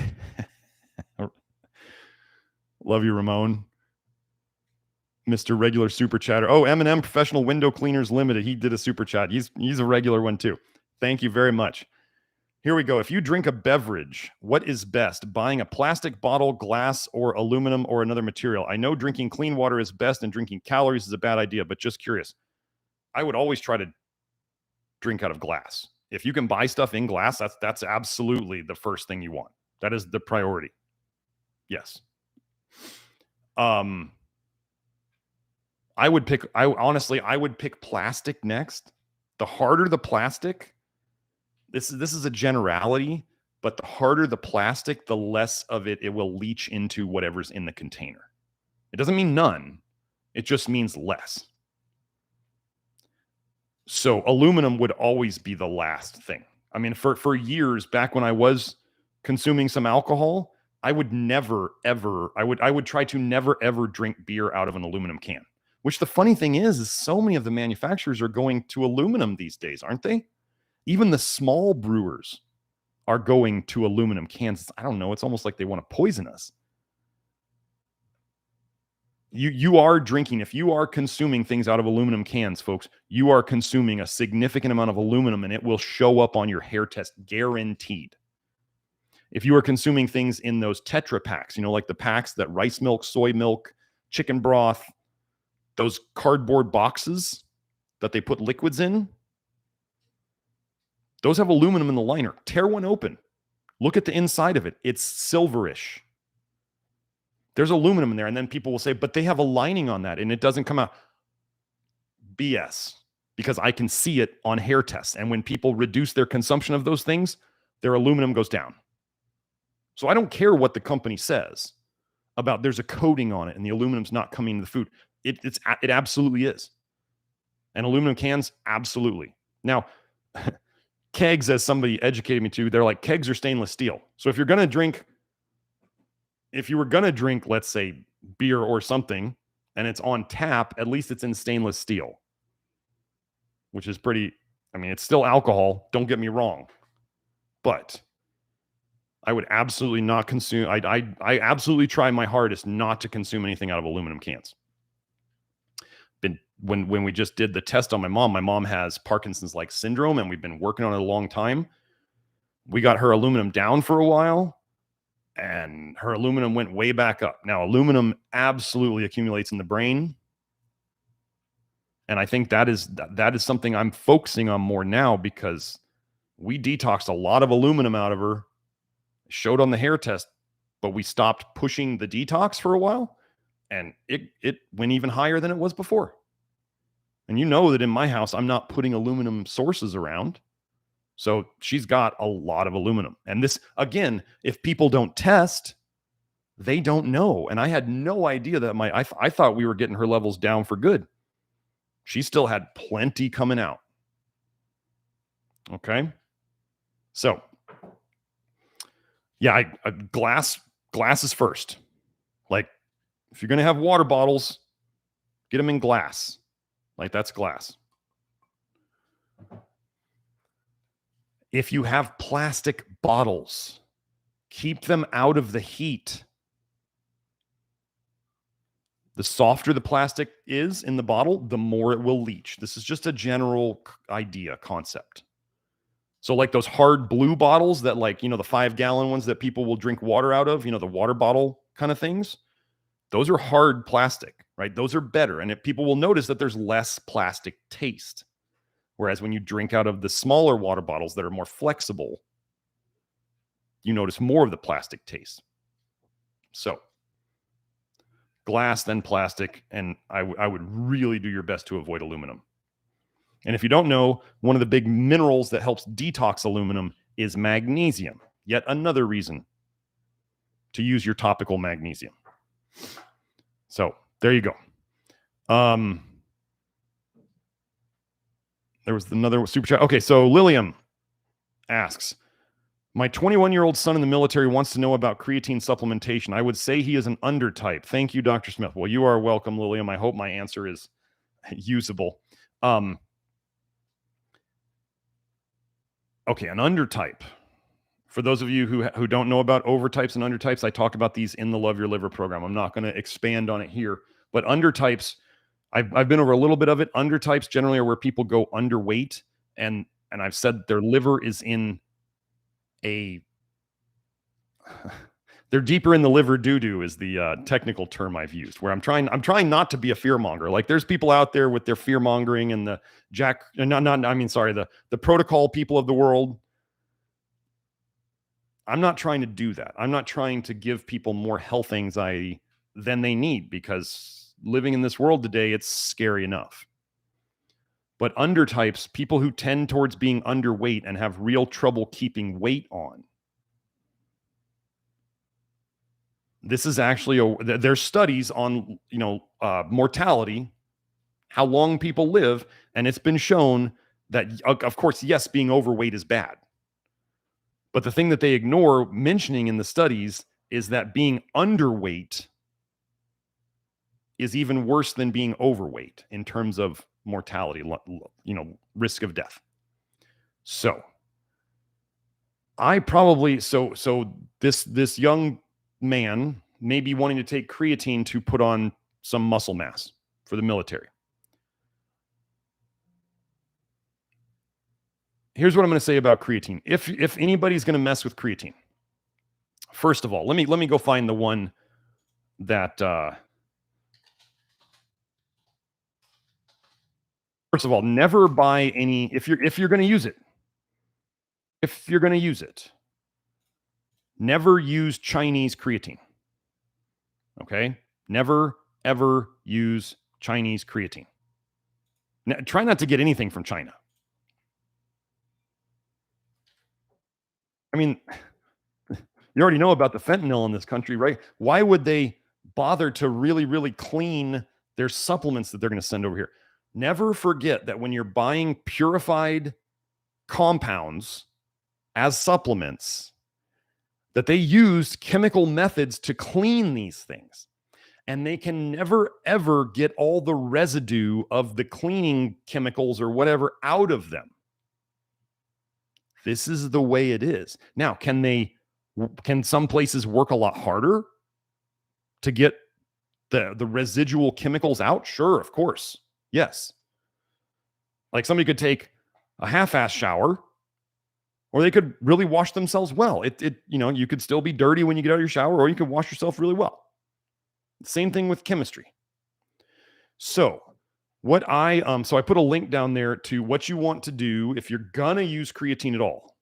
S1: Love you, Ramon. Mr. Regular Super Chatter. Oh, M&M Professional Window Cleaners Limited. He did a super chat. He's a regular one too. Thank you very much. Here we go. If you drink a beverage, what is best? Buying a plastic bottle, glass, or aluminum, or another material? I know drinking clean water is best and drinking calories is a bad idea, but just curious. I would always try to drink out of glass. If you can buy stuff in glass, that's absolutely the first thing you want. That is the priority. Yes. I would pick plastic next. The harder the plastic, this is a generality, but the harder the plastic, the less of it will leach into whatever's in the container. It doesn't mean none. It just means less. So aluminum would always be the last thing. I mean, for years back when I was consuming some alcohol, I would try to never ever drink beer out of an aluminum can. Which the funny thing is so many of the manufacturers are going to aluminum these days, aren't they? Even the small brewers are going to aluminum cans. I don't know. It's almost like they want to poison us. You are drinking, if you are consuming things out of aluminum cans, folks, you are consuming a significant amount of aluminum and it will show up on your hair test, guaranteed. If you are consuming things in those Tetra packs, like the packs that rice milk, soy milk, chicken broth, those cardboard boxes that they put liquids in, those have aluminum in the liner. Tear one open. Look at the inside of it. It's silverish. There's aluminum in there. And then people will say, but they have a lining on that and it doesn't come out. BS. Because I can see it on hair tests. And when people reduce their consumption of those things, their aluminum goes down. So I don't care what the company says about there's a coating on it and the aluminum's not coming into the food. It absolutely is. And aluminum cans, absolutely. Now, kegs, as somebody educated me to, they're like, kegs are stainless steel. So if you were going to drink, let's say beer or something, and it's on tap, at least it's in stainless steel, which is pretty, I mean, it's still alcohol. Don't get me wrong, but I would absolutely not consume. I absolutely try my hardest not to consume anything out of aluminum cans. When we just did the test on my mom has Parkinson's-like syndrome, and we've been working on it a long time. We got her aluminum down for a while, and her aluminum went way back up. Now, aluminum absolutely accumulates in the brain, and I think that is something I'm focusing on more now, because we detoxed a lot of aluminum out of her, showed on the hair test, but we stopped pushing the detox for a while, and it went even higher than it was before. And you know that in my house, I'm not putting aluminum sources around. So she's got a lot of aluminum. And this, again, if people don't test, they don't know. And I had no idea that I thought we were getting her levels down for good. She still had plenty coming out. Okay. So yeah, glass is first. Like, if you're going to have water bottles, get them in glass. Like, that's glass. If you have plastic bottles, keep them out of the heat. The softer the plastic is in the bottle, the more it will leach. This is just a general idea, concept. So like those hard blue bottles that, like, the 5-gallon ones that people will drink water out of, the water bottle kind of things, those are hard plastic, right? Those are better. And people will notice that there's less plastic taste. Whereas when you drink out of the smaller water bottles that are more flexible, you notice more of the plastic taste. So glass, then plastic, and I would really do your best to avoid aluminum. And if you don't know, one of the big minerals that helps detox aluminum is magnesium. Yet another reason to use your topical magnesium. So there you go. There was another super chat. Okay, so Lilium asks, my 21-year-old son in the military wants to know about creatine supplementation. I would say he is an undertype. Thank you, Dr. Smith. Well, you are welcome, Lilium. I hope my answer is usable. Okay, an undertype. For those of you who don't know about overtypes and undertypes, I talk about these in the Love Your Liver program. I'm not going to expand on it here, but undertypes, I've been over a little bit of it. Undertypes generally are where people go underweight, and I've said their liver is in they're deeper in the liver doo-doo is the technical term I've used, where I'm trying not to be a fearmonger. Like, there's people out there with their fearmongering and the the protocol people of the world. I'm not trying to do that. I'm not trying to give people more health anxiety than they need, because living in this world today, it's scary enough. But undertypes, people who tend towards being underweight and have real trouble keeping weight on. This is actually there's studies on, mortality, how long people live, and it's been shown that, of course, yes, being overweight is bad. But the thing that they ignore mentioning in the studies is that being underweight is even worse than being overweight in terms of mortality, risk of death. So this young man may be wanting to take creatine to put on some muscle mass for the military. Here's what I'm going to say about creatine. If anybody's going to mess with creatine, first of all, let me go find the one that first of all, never buy any if you're going to use it. If you're going to use it, never use Chinese creatine. Okay? Never ever use Chinese creatine. Now, try not to get anything from China. I mean, you already know about the fentanyl in this country, right? Why would they bother to really, really clean their supplements that they're going to send over here? Never forget that when you're buying purified compounds as supplements that they use chemical methods to clean these things. And they can never, ever get all the residue of the cleaning chemicals or whatever out of them. This is the way it is. Now, can some places work a lot harder to get the residual chemicals out? Sure, of course. Yes. Like somebody could take a half-ass shower, or they could really wash themselves well. You could still be dirty when you get out of your shower, or you could wash yourself really well. Same thing with chemistry. So I put a link down there to what you want to do if you're gonna use creatine at all.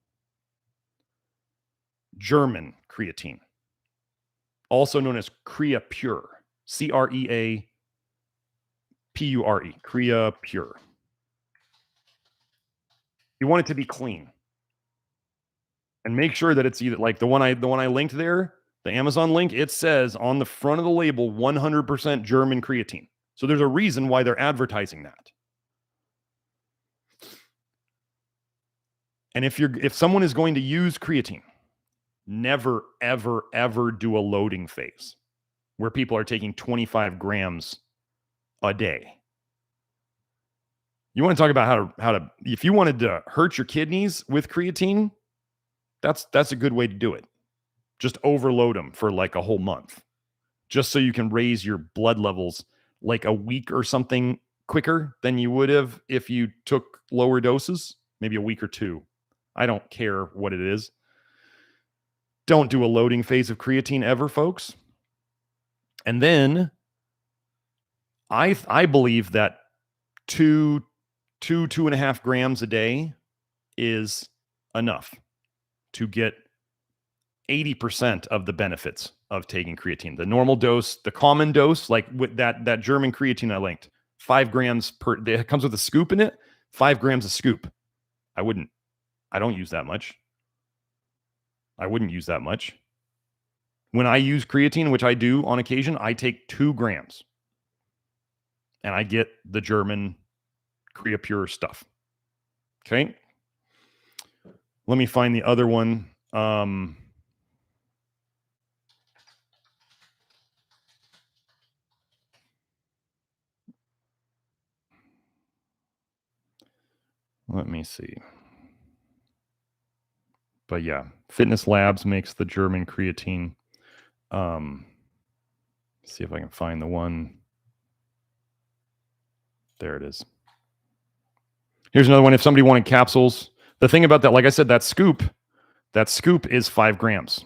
S1: German creatine, also known as CreaPure, CreaPure, CreaPure. You want it to be clean, and make sure that it's either like the one I linked there, the Amazon link. It says on the front of the label 100% German creatine. So there's a reason why they're advertising that. And if someone is going to use creatine, never, ever, ever do a loading phase where people are taking 25 grams a day. You want to talk about how to if you wanted to hurt your kidneys with creatine, that's a good way to do it. Just overload them for like a whole month, just so you can raise your blood levels like a week or something quicker than you would have if you took lower doses, maybe a week or two. I don't care what it is. Don't do a loading phase of creatine ever, folks. And then I believe that 2.5 grams a day is enough to get 80% of the benefits of taking creatine. The normal dose, the common dose, like with that German creatine I linked, 5 grams it comes with a scoop in it, 5 grams a scoop. I don't use that much. I wouldn't use that much. When I use creatine, which I do on occasion, I take 2 grams. And I get the German CreaPure stuff. Okay. Let me find the other one. Let me see. But yeah, Fitness Labs makes the German creatine. See if I can find the one. There it is. Here's another one. If somebody wanted capsules, the thing about that, like I said, that scoop is 5 grams.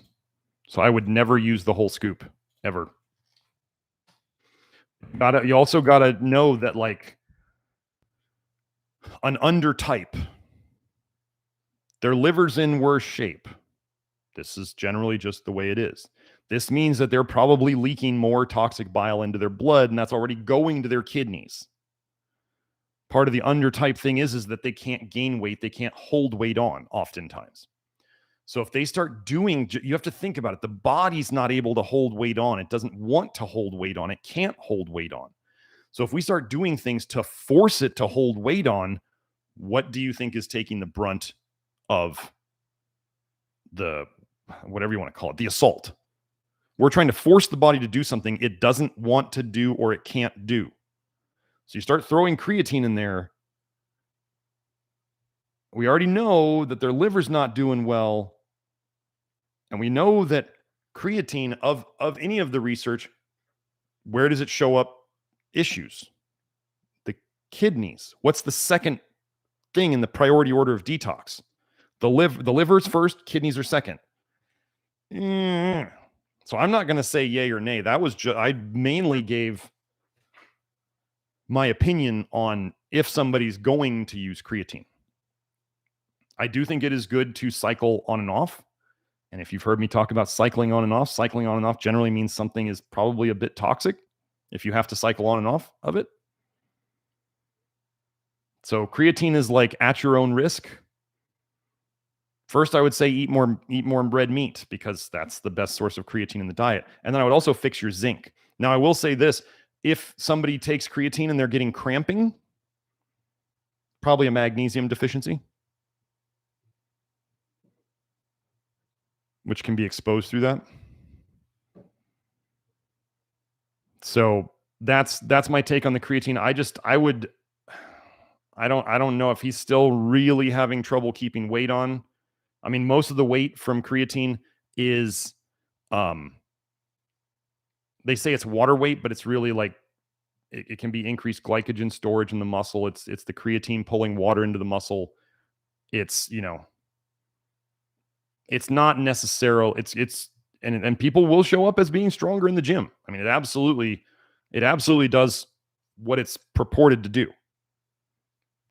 S1: So I would never use the whole scoop ever. You also gotta know that like an undertype, their liver's in worse shape. This is generally just the way it is. This means that they're probably leaking more toxic bile into their blood, and that's already going to their kidneys. Part of the undertype thing is that they can't gain weight. They can't hold weight on oftentimes. So if they start doing, you have to think about it. The body's not able to hold weight on. It doesn't want to hold weight on. It can't hold weight on. So if we start doing things to force it to hold weight on, what do you think is taking the brunt of the, whatever you want to call it, the assault? We're trying to force the body to do something it doesn't want to do or it can't do. So you start throwing creatine in there. We already know that their liver's not doing well. And we know that creatine, of any of the research, where does it show up issues? The kidneys. What's the second thing in the priority order of detox? The liver's first, kidneys are second. So I'm not going to say yay or nay. That was I mainly gave my opinion on if somebody's going to use creatine. I do think it is good to cycle on and off. And if you've heard me talk about cycling on and off generally means something is probably a bit toxic if you have to cycle on and off of it. So creatine is like at your own risk. First, I would say eat more red meat because that's the best source of creatine in the diet. And then I would also fix your zinc. Now, I will say this. If somebody takes creatine and they're getting cramping, probably a magnesium deficiency. which can be exposed through that. So that's my take on the creatine. I don't know if he's still really having trouble keeping weight on. I mean, most of the weight from creatine is, they say it's water weight, but it's really like it can be increased glycogen storage in the muscle. It's the creatine pulling water into the muscle. It's, it's not necessarily, and people will show up as being stronger in the gym. I mean, it absolutely does what it's purported to do.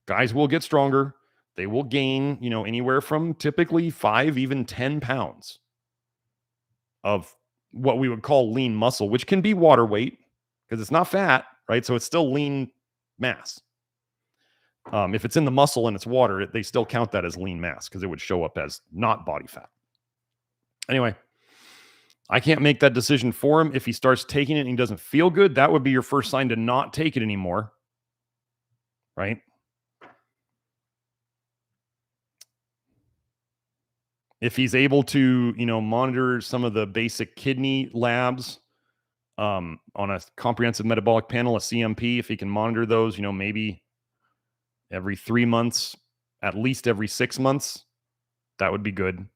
S1: Guys will get stronger. They will gain, anywhere from typically 5, even 10 pounds of what we would call lean muscle, which can be water weight because it's not fat, right? So it's still lean mass. If it's in the muscle and it's water, they still count that as lean mass because it would show up as not body fat. Anyway, I can't make that decision for him. If he starts taking it and he doesn't feel good, that would be your first sign to not take it anymore, right? If he's able to, monitor some of the basic kidney labs on a comprehensive metabolic panel, a CMP, if he can monitor those, maybe every 3 months, at least every 6 months, that would be good.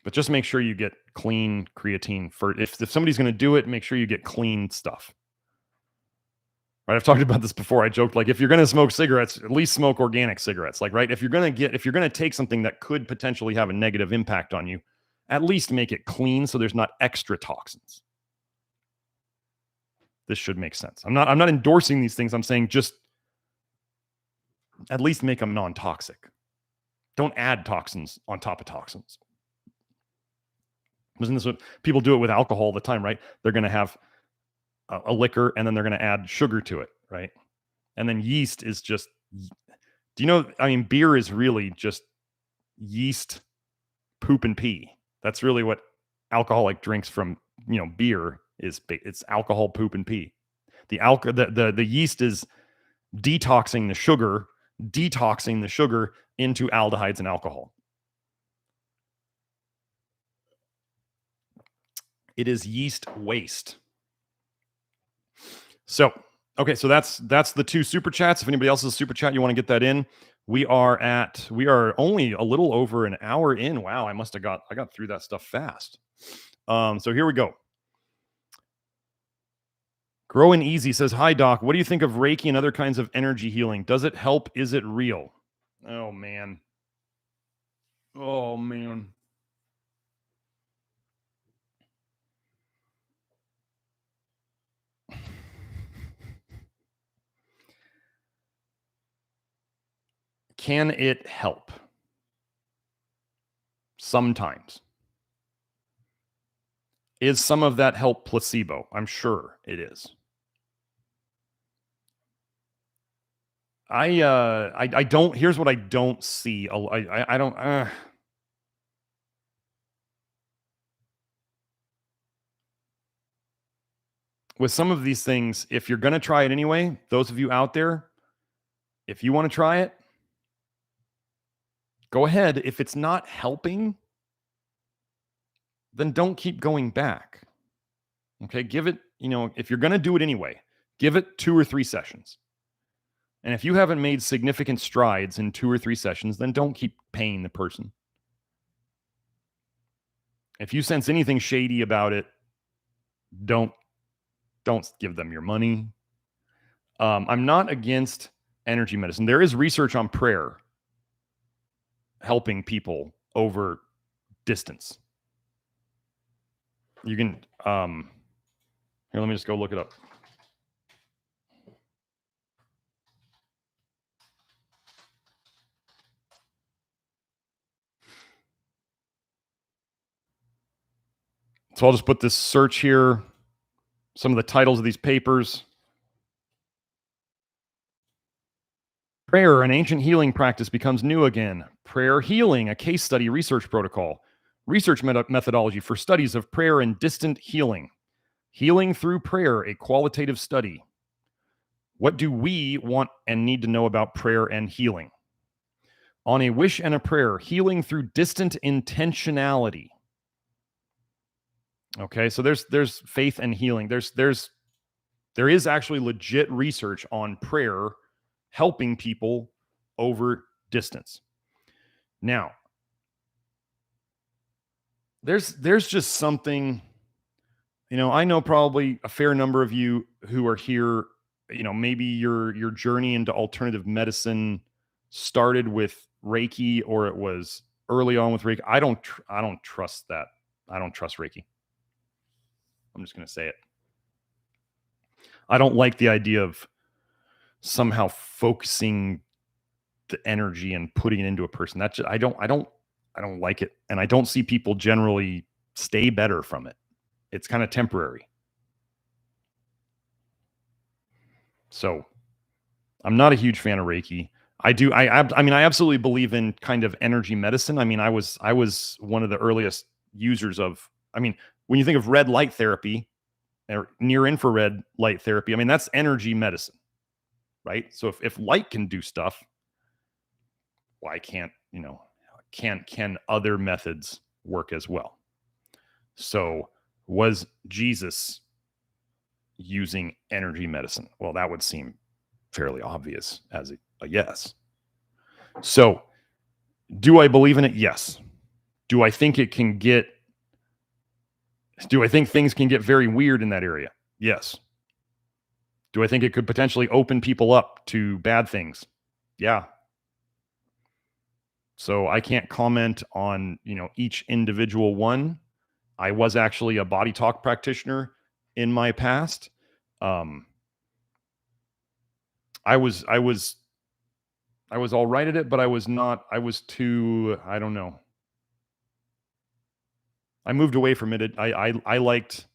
S1: But just make sure you get clean creatine for if somebody's going to do it, make sure you get clean stuff. Right? I've talked about this before. I joked, like, if you're going to smoke cigarettes, at least smoke organic cigarettes. Like, right? If you're going to take something that could potentially have a negative impact on you, at least make it clean so there's not extra toxins. This should make sense. I'm not endorsing these things. I'm saying just at least make them non-toxic. Don't add toxins on top of toxins. Isn't this what people do it with alcohol all the time, right? They're going to have a liquor and then they're going to add sugar to it, right? And then yeast is just, beer is really just yeast, poop, and pee. That's really what alcoholic drinks from, beer is. It's alcohol, poop, and pee. The yeast is detoxing the sugar into aldehydes and alcohol. It is yeast waste. So, okay, so that's the 2 super chats. If anybody else has a super chat, you want to get that in. We are only a little over an hour in. Wow, I got through that stuff fast. So here we go. Growing Easy says, "Hi doc, what do you think of Reiki and other kinds of energy healing? Does it help? Is it real?" Oh man. Can it help? Sometimes. Is some of that help placebo? I'm sure it is. I don't. Here's what I don't see. I don't. With some of these things, if you're going to try it anyway, those of you out there, if you want to try it, go ahead. If it's not helping, then don't keep going back. Okay, give it, if you're going to do it anyway, give it 2 or 3 sessions. And if you haven't made significant strides in 2 or 3 sessions, then don't keep paying the person. If you sense anything shady about it, don't give them your money. I'm not against energy medicine. There is research on prayer helping people over distance. You can, here, let me just go look it up. So I'll just put this search here, some of the titles of these papers. Prayer, an ancient healing practice, becomes new again. Prayer healing, a case study research protocol. Research methodology for studies of prayer and distant healing. Healing through prayer, a qualitative study. What do we want and need to know about prayer and healing? On a wish and a prayer, healing through distant intentionality. Okay, so there's faith and healing. There is actually legit research on prayer helping people over distance. Now, there's just something, I know probably a fair number of you who are here, maybe your journey into alternative medicine started with Reiki, or it was early on with Reiki. I don't trust that. I don't trust Reiki. I'm just going to say it. I don't like the idea of somehow focusing the energy and putting it into a person. That's just, I don't like it, and I don't see people generally stay better from it. It's kind of temporary. So I'm not a huge fan of Reiki. I absolutely believe in kind of energy medicine. I mean, I was one of the earliest users of, when you think of red light therapy or near infrared light therapy, that's energy medicine, right? So if light can do stuff, why can't, can other methods work as well? So was Jesus using energy medicine? Well, that would seem fairly obvious as a yes. So do I believe in it? Yes. Do I think things can get very weird in that area? Yes. Do I think it could potentially open people up to bad things? Yeah. So I can't comment on, each individual one. I was actually a body talk practitioner in my past. I was all right at it, but I was too, I don't know. I moved away from it. I liked,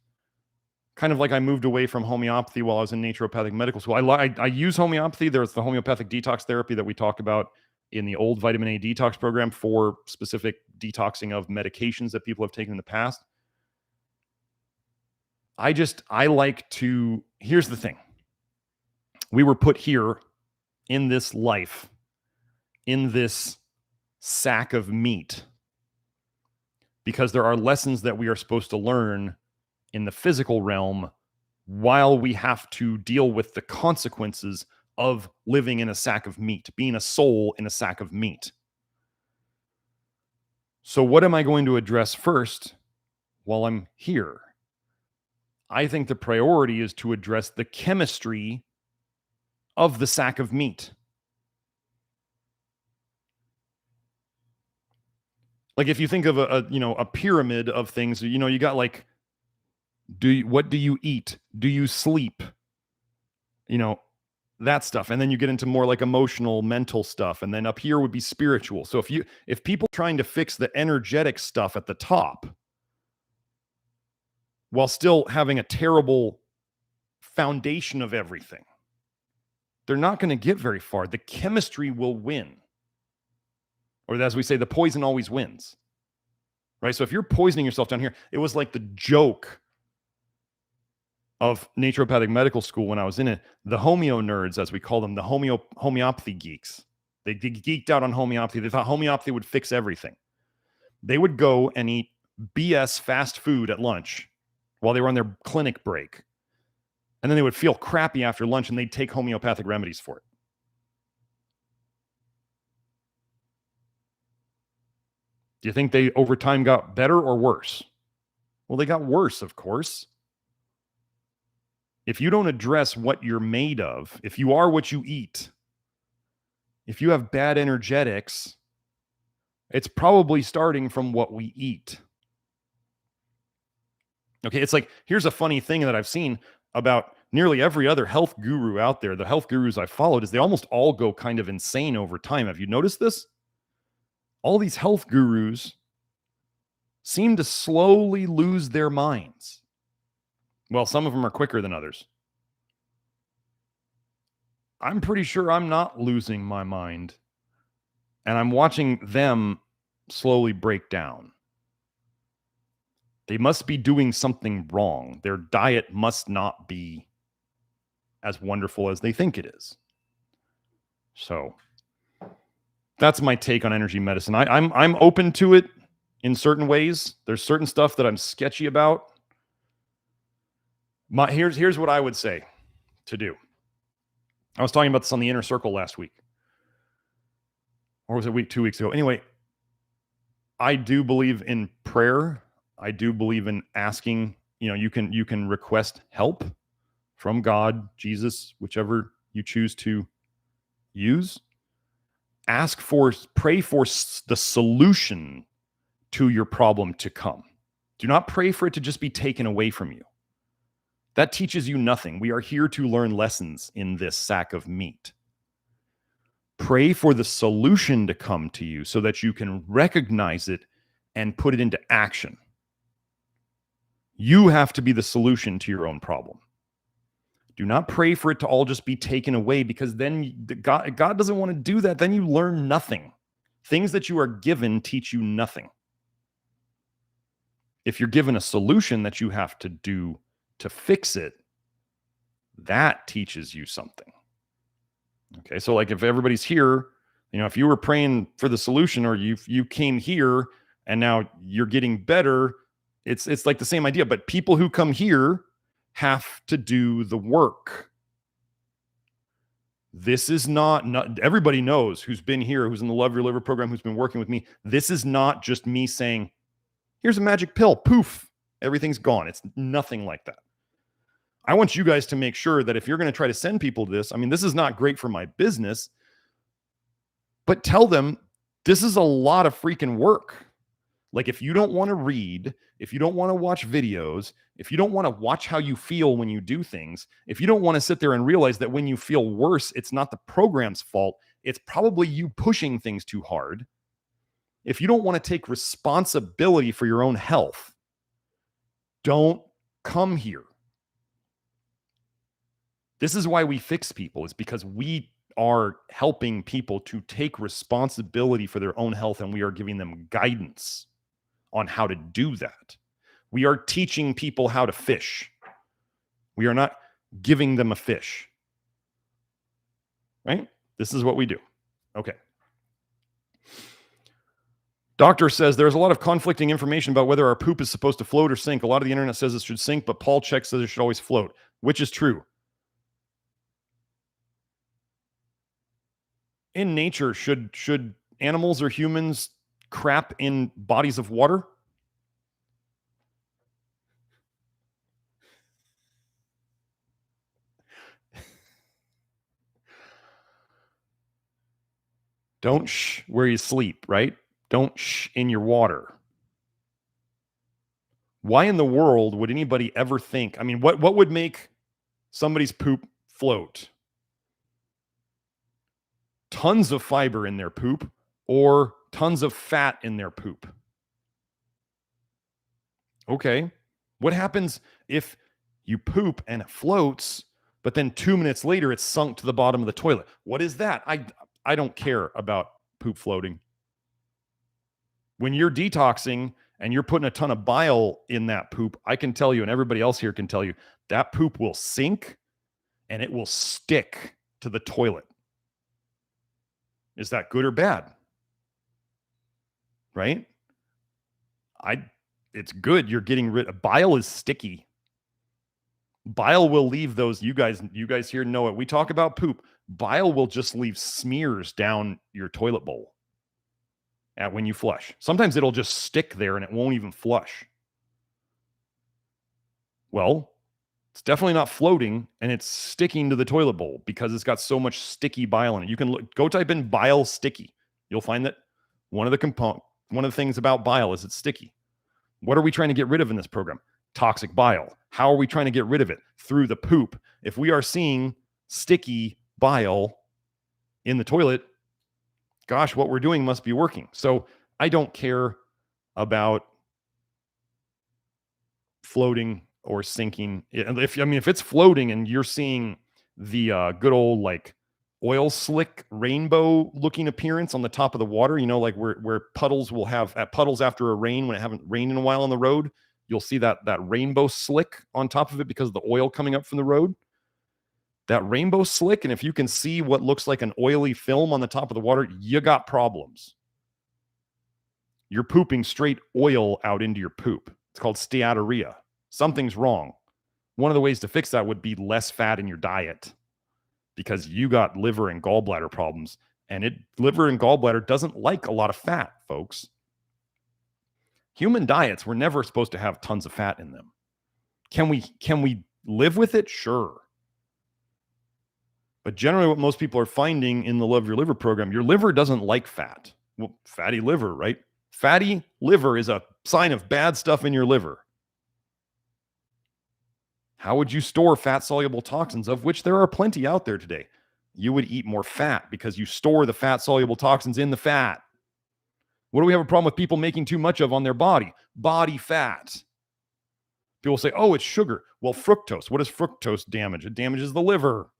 S1: kind of like I moved away from homeopathy while I was in naturopathic medical school. I use homeopathy. There's the homeopathic detox therapy that we talk about in the old vitamin A detox program for specific detoxing of medications that people have taken in the past. Here's the thing. We were put here in this life, in this sack of meat, because there are lessons that we are supposed to learn in the physical realm while we have to deal with the consequences of living in a sack of meat, being a soul in a sack of meat. So what am I going to address first while I'm here? I think the priority is to address the chemistry of the sack of meat. Like if you think of a pyramid of things, you got like, what do you eat? Do you sleep? That stuff. And then you get into more like emotional, mental stuff. And then up here would be spiritual. So if people trying to fix the energetic stuff at the top while still having a terrible foundation of everything, they're not going to get very far. The chemistry will win. Or as we say, the poison always wins. Right? So if you're poisoning yourself down here, it was like the joke of naturopathic medical school when I was in it. The homeo nerds, as we call them, the homeopathy geeks. They geeked out on homeopathy. They thought homeopathy would fix everything. They would go and eat BS fast food at lunch while they were on their clinic break. And then they would feel crappy after lunch and they'd take homeopathic remedies for it. Do you think they over time got better or worse? Well, they got worse, of course. If you don't address what you're made of, if you are what you eat, if you have bad energetics, it's probably starting from what we eat. Okay, it's like, here's a funny thing that I've seen about nearly every other health guru out there. The health gurus I've followed is they almost all go kind of insane over time. Have you noticed this? All these health gurus seem to slowly lose their minds. Well, some of them are quicker than others. I'm pretty sure I'm not losing my mind. And I'm watching them slowly break down. They must be doing something wrong. Their diet must not be as wonderful as they think it is. So that's my take on energy medicine. I'm open to it in certain ways. There's certain stuff that I'm sketchy about. Here's what I would say to do. I was talking about this on the inner circle last week. Or was it 2 weeks ago? Anyway, I do believe in prayer. I do believe in asking, you can request help from God, Jesus, whichever you choose to use. Pray for the solution to your problem to come. Do not pray for it to just be taken away from you. That teaches you nothing. We are here to learn lessons in this sack of meat. Pray for the solution to come to you so that you can recognize it and put it into action. You have to be the solution to your own problem. Do not pray for it to all just be taken away, because then God doesn't want to do that. Then you learn nothing. Things that you are given teach you nothing. If you're given a solution that you have to do to fix it, that teaches you something. Okay, so like if everybody's here, if you were praying for the solution, or you came here and now you're getting better, it's like the same idea. But people who come here have to do the work. This is not everybody knows who's been here, who's in the Love Your Liver program, who's been working with me. This is not just me saying, here's a magic pill, poof, everything's gone. It's nothing like that. I want you guys to make sure that if you're going to try to send people to this, this is not great for my business, but tell them this is a lot of freaking work. Like, if you don't want to read, if you don't want to watch videos, if you don't want to watch how you feel when you do things, if you don't want to sit there and realize that when you feel worse, it's not the program's fault, it's probably you pushing things too hard. If you don't want to take responsibility for your own health, don't come here. This is why we fix people, is because we are helping people to take responsibility for their own health, and we are giving them guidance on how to do that. We are teaching people how to fish. We are not giving them a fish. Right? This is what we do. Okay. Doctor says there's a lot of conflicting information about whether our poop is supposed to float or sink. A lot of the internet says it should sink, but Paul Chek says it should always float. Which is true? In nature, should animals or humans crap in bodies of water? Don't shh where you sleep, right? Don't shh in your water. Why in the world would anybody ever think? What would make somebody's poop float? Tons of fiber in their poop, or tons of fat in their poop. Okay. What happens if you poop and it floats, but then 2 minutes later it's sunk to the bottom of the toilet? What is that? I don't care about poop floating. When you're detoxing and you're putting a ton of bile in that poop, I can tell you, and everybody else here can tell you, that poop will sink and it will stick to the toilet. Is that good or bad? Right? It's good. You're getting rid of bile. Is sticky. Bile will leave those. You guys here know it. We talk about poop. Bile will just leave smears down your toilet bowl when you flush. Sometimes it'll just stick there and it won't even flush. Well, it's definitely not floating, and it's sticking to the toilet bowl because it's got so much sticky bile in it. You can go type in bile sticky. You'll find that one of the things about bile is it's sticky. What are we trying to get rid of in this program? Toxic bile. How are we trying to get rid of it? Through the poop. If we are seeing sticky bile in the toilet, gosh, what we're doing must be working. So I don't care about floating or sinking. If it's floating and you're seeing the good old like oil slick rainbow looking appearance on the top of the water, like where puddles will have puddles after a rain when it haven't rained in a while on the road, you'll see that rainbow slick on top of it because of the oil coming up from the road. That rainbow slick, and if you can see what looks like an oily film on the top of the water, you got problems. You're pooping straight oil out into your poop. It's called steatorrhea. Something's wrong. one of the ways to fix that would be less fat in your diet, because you got liver and gallbladder problems, and liver and gallbladder doesn't like a lot of fat, folks. Human diets were never supposed to have tons of fat in them. Can we live with it? Sure. But generally what most people are finding in the Love Your Liver program, your liver doesn't like fat. Well, fatty liver, right? Fatty liver is a sign of bad stuff in your liver. How would you store fat-soluble toxins, of which there are plenty out there today? You would eat more fat because you store the fat-soluble toxins in the fat. What do we have a problem with people making too much of on their body? Body fat. People say, oh, it's sugar. Well, fructose. What does fructose damage? It damages the liver,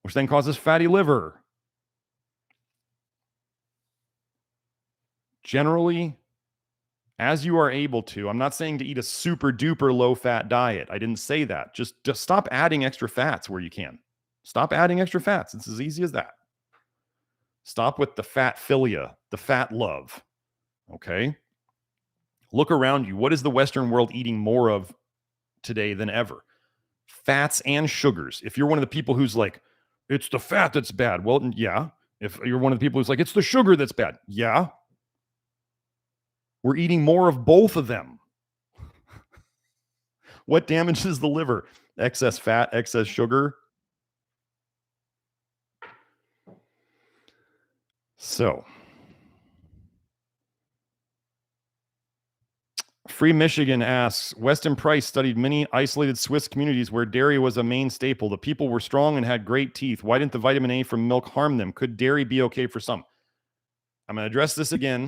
S1: which then causes fatty liver. Generally, as you are able to, I'm not saying to eat a super duper low fat diet. I didn't say that. Just stop adding extra fats where you can. Stop adding extra fats. It's as easy as that. Stop with the fat philia, the fat love. Okay? Look around you. What is the Western world eating more of today than ever? Fats and sugars. If you're one of the people who's like, it's the fat that's bad. Well, yeah. If you're one of the people who's like, it's the sugar that's bad. Yeah. We're eating more of both of them. What damages the liver? Excess fat, excess sugar. So, Free Michigan asks, Weston Price studied many isolated Swiss communities where dairy was a main staple. The people were strong and had great teeth. Why didn't the vitamin A from milk harm them? Could dairy be okay for some? I'm going to address this again.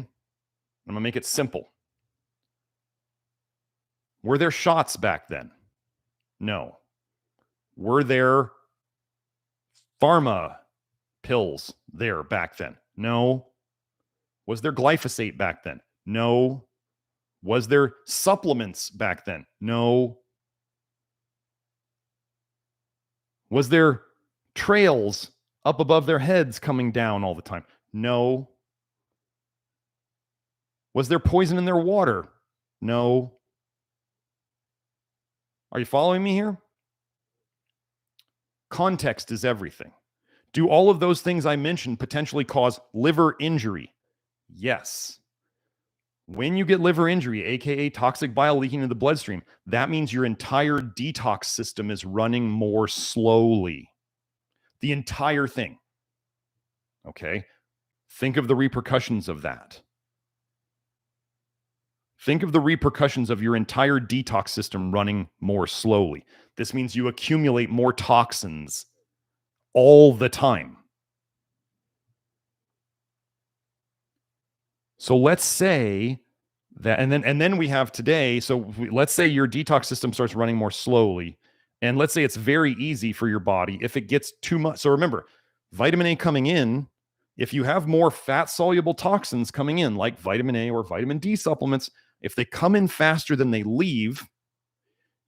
S1: I'm going to make it simple. Were there shots back then? No. Were there pharma pills there back then? No. Was there glyphosate back then? No. Was there supplements back then? No. Was there trails up above their heads coming down all the time? No. Was there poison in their water? No. Are you following me here? Context is everything. Do all of those things I mentioned potentially cause liver injury? Yes. When you get liver injury, aka toxic bile leaking into the bloodstream, that means your entire detox system is running more slowly. The entire thing. Okay? Think of the repercussions of that. Think of the repercussions of your entire detox system running more slowly. This means you accumulate more toxins all the time. So let's say that, and then we have today, let's say your detox system starts running more slowly, and let's say it's very easy for your body if it gets too much. So remember, vitamin A coming in, if you have more fat-soluble toxins coming in, like vitamin A or vitamin D supplements, if they come in faster than they leave,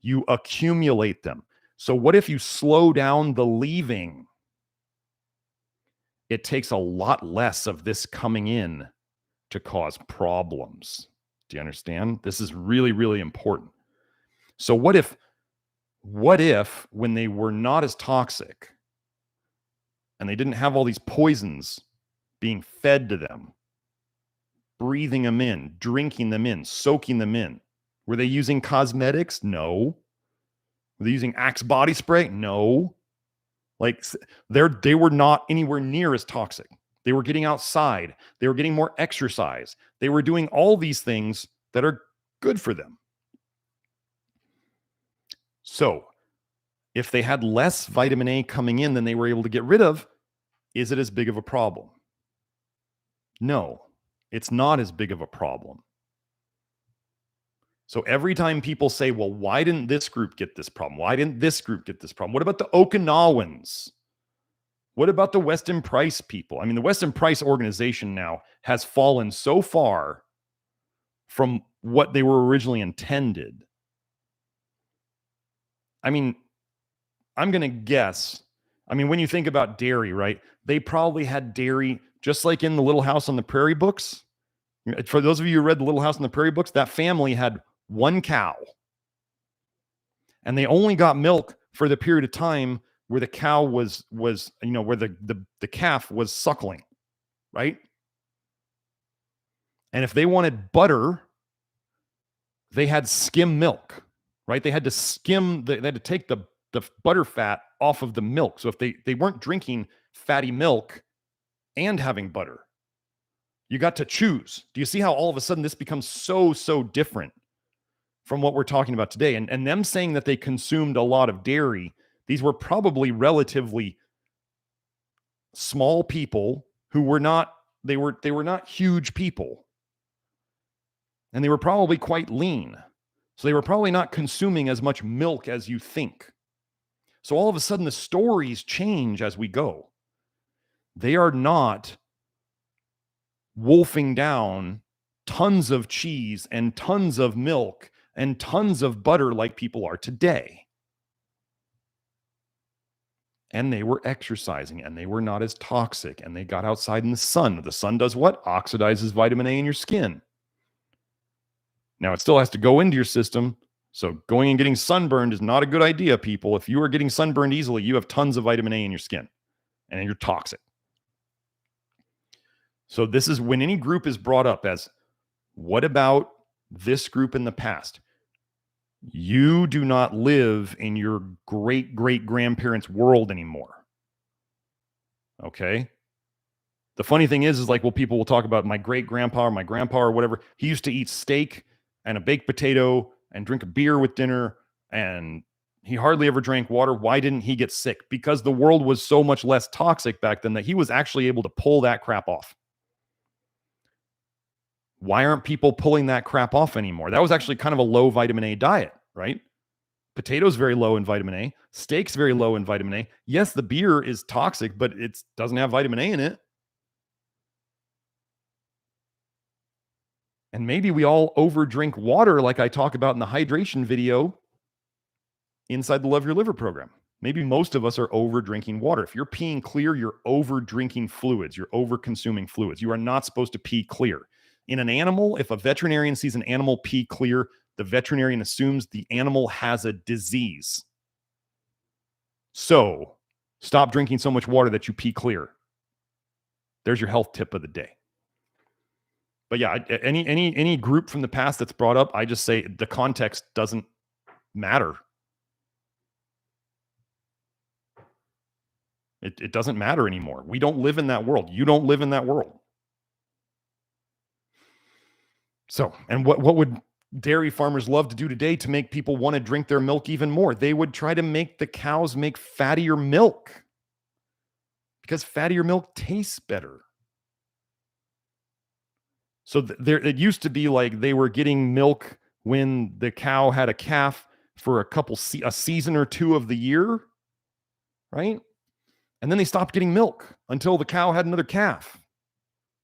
S1: you accumulate them. So what if you slow down the leaving? It takes a lot less of this coming in to cause problems. Do you understand? This is really, really important. So what if when they were not as toxic and they didn't have all these poisons being fed to them, breathing them in, drinking them in, soaking them in, were they using cosmetics? No. Were they using Axe body spray? No. Like they were not anywhere near as toxic. They were getting outside. They were getting more exercise. They were doing all these things that are good for them. So if they had less vitamin A coming in than they were able to get rid of, is it as big of a problem? No, it's not as big of a problem. So every time people say, well, why didn't this group get this problem? Why didn't this group get this problem? What about the Okinawans? What about the Weston Price people? I mean, the Weston Price organization now has fallen so far from what they were originally intended. I mean, I'm going to guess. I mean, when you think about dairy, right? They probably had dairy just like in the Little House on the Prairie books. For those of you who read the Little House on the Prairie books, that family had one cow. And they only got milk for the period of time where the cow was where the calf was suckling, right? And if they wanted butter, they had skim milk, right? They had to they had to take the butter fat off of the milk. So if they weren't drinking fatty milk and having butter, you got to choose. Do you see how all of a sudden this becomes so different from what we're talking about today? And them saying that they consumed a lot of dairy, these were probably relatively small people who were not not huge people. And they were probably quite lean. So they were probably not consuming as much milk as you think. So all of a sudden the stories change as we go. They are not wolfing down tons of cheese and tons of milk and tons of butter like people are today. And they were exercising and they were not as toxic and they got outside in the sun. The sun does what? Oxidizes vitamin A in your skin. Now, it still has to go into your system. So going and getting sunburned is not a good idea, people. If you are getting sunburned easily, you have tons of vitamin A in your skin and you're toxic. So this is when any group is brought up as, what about this group in the past? You do not live in your great-great-grandparents' world anymore. Okay? The funny thing is like, well, people will talk about my great-grandpa or my grandpa or whatever. He used to eat steak and a baked potato and drink a beer with dinner, and he hardly ever drank water. Why didn't he get sick? Because the world was so much less toxic back then that he was actually able to pull that crap off. Why aren't people pulling that crap off anymore? That was actually kind of a low vitamin A diet, right? Potatoes very low in vitamin A. Steak's very low in vitamin A. Yes, the beer is toxic, but it doesn't have vitamin A in it. And maybe we all overdrink water like I talk about in the hydration video inside the Love Your Liver program. Maybe most of us are over drinking water. If you're peeing clear, you're over drinking fluids. You're over consuming fluids. You are not supposed to pee clear. In an animal, if a veterinarian sees an animal pee clear, the veterinarian assumes the animal has a disease. So stop drinking so much water that you pee clear. There's your health tip of the day. But yeah, any group from the past that's brought up, I just say the context doesn't matter. It doesn't matter anymore. We don't live in that world. You don't live in that world. So, and what would dairy farmers love to do today to make people want to drink their milk even more? They would try to make the cows make fattier milk because fattier milk tastes better. So it used to be like they were getting milk when the cow had a calf for a season or two of the year, right? And then they stopped getting milk until the cow had another calf.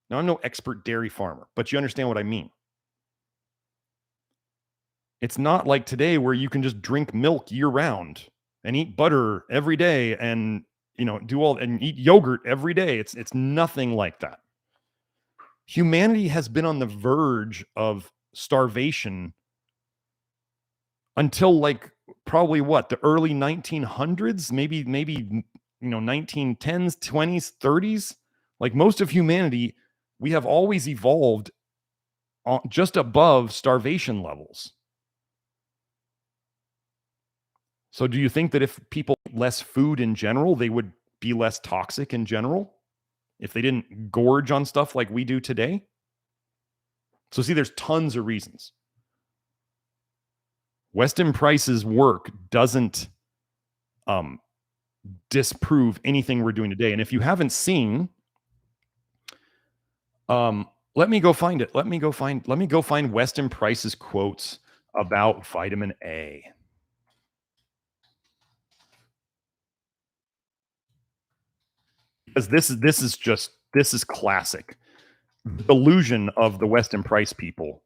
S1: Now, I'm no expert dairy farmer, but you understand what I mean. It's not like today where you can just drink milk year round and eat butter every day and, and eat yogurt every day. It's nothing like that. Humanity has been on the verge of starvation until probably the early 1900s, maybe 1910s, 20s, 30s. Like most of humanity, we have always evolved just above starvation levels. So do you think that if people ate less food in general, they would be less toxic in general? If they didn't gorge on stuff like we do today? So see, there's tons of reasons. Weston Price's work doesn't disprove anything we're doing today. And if you haven't seen, let me go find it. Let me go find Weston Price's quotes about vitamin A. Because this is classic. The delusion of the Weston Price people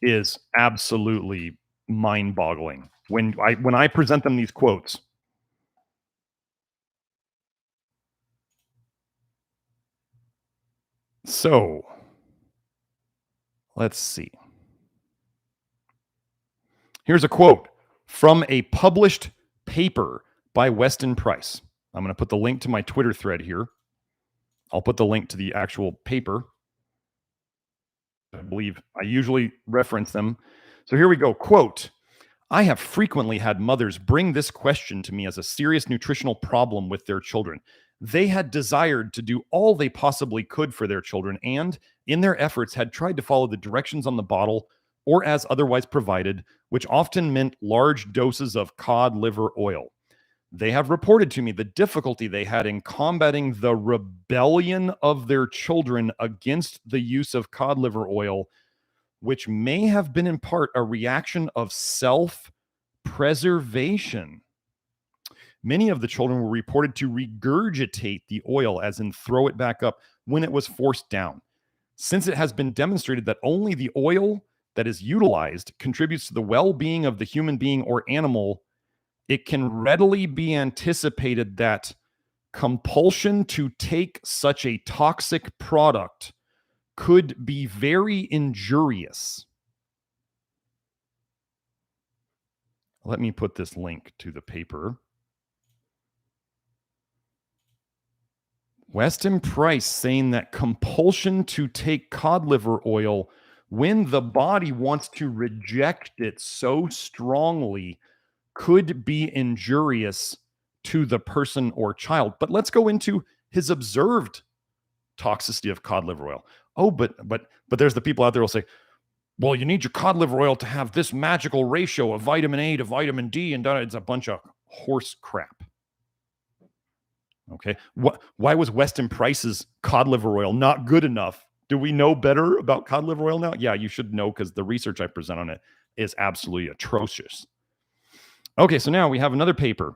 S1: is absolutely mind-boggling. When I present them these quotes, so let's see. Here's a quote from a published paper by Weston Price. I'm going to put the link to my Twitter thread here. I'll put the link to the actual paper. I believe I usually reference them. So here we go. Quote, I have frequently had mothers bring this question to me as a serious nutritional problem with their children. They had desired to do all they possibly could for their children and, in their efforts, had tried to follow the directions on the bottle or as otherwise provided, which often meant large doses of cod liver oil. They have reported to me the difficulty they had in combating the rebellion of their children against the use of cod liver oil, which may have been in part a reaction of self-preservation. Many of the children were reported to regurgitate the oil, as in throw it back up, when it was forced down. Since it has been demonstrated that only the oil that is utilized contributes to the well-being of the human being or animal, it can readily be anticipated that compulsion to take such a toxic product could be very injurious. Let me put this link to the paper. Weston Price saying that compulsion to take cod liver oil when the body wants to reject it so strongly could be injurious to the person or child. But let's go into his observed toxicity of cod liver oil. Oh, but there's the people out there who will say, well, you need your cod liver oil to have this magical ratio of vitamin A to vitamin D, and it's a bunch of horse crap. Okay. Why was Weston Price's cod liver oil not good enough? Do we know better about cod liver oil now? Yeah, you should know, because the research I present on it is absolutely atrocious. Okay, so now we have another paper.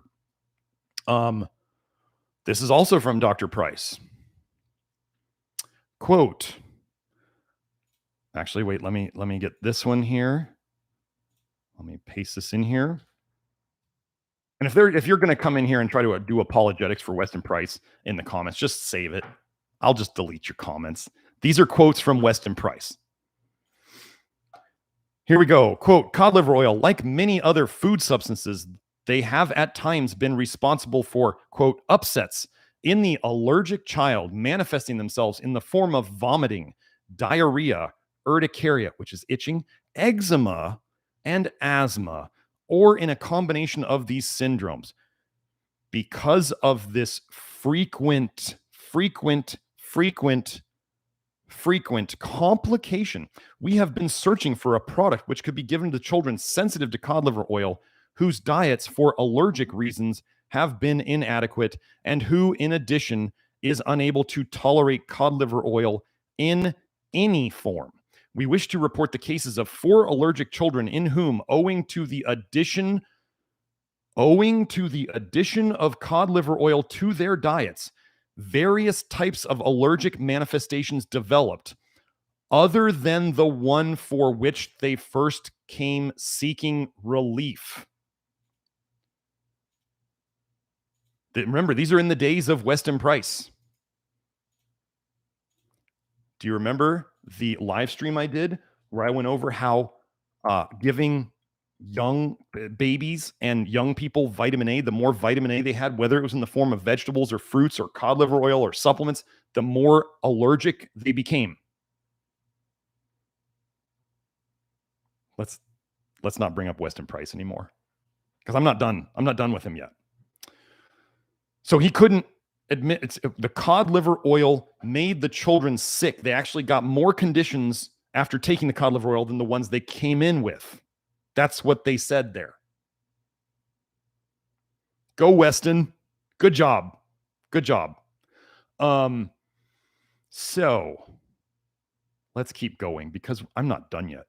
S1: This is also from Dr. Price. Quote. Actually, wait, let me get this one here. Let me paste this in here. And if you're going to come in here and try to do apologetics for Weston Price in the comments, just save it. I'll just delete your comments. These are quotes from Weston Price. Here we go. Quote, cod liver oil, like many other food substances, they have at times been responsible for, quote, upsets in the allergic child, manifesting themselves in the form of vomiting, diarrhea, urticaria, which is itching, eczema, and asthma, or in a combination of these syndromes. Because of this frequent complication, we have been searching for a product which could be given to children sensitive to cod liver oil, whose diets for allergic reasons have been inadequate, and who, in addition, is unable to tolerate cod liver oil in any form. We wish to report the cases of 4 allergic children in whom, owing to the addition of cod liver oil to their diets, various types of allergic manifestations developed, other than the one for which they first came seeking relief. Remember, these are in the days of Weston Price. Do you remember the live stream I did where I went over how giving young babies and young people vitamin A, the more vitamin A they had, whether it was in the form of vegetables or fruits or cod liver oil or supplements, the more allergic they became? Let's not bring up Weston Price anymore, because I'm not done with him yet. So he couldn't admit the cod liver oil made the children sick. They actually got more conditions after taking the cod liver oil than the ones they came in with. That's what they said there. Go Weston. Good job. Good job. So let's keep going, because I'm not done yet.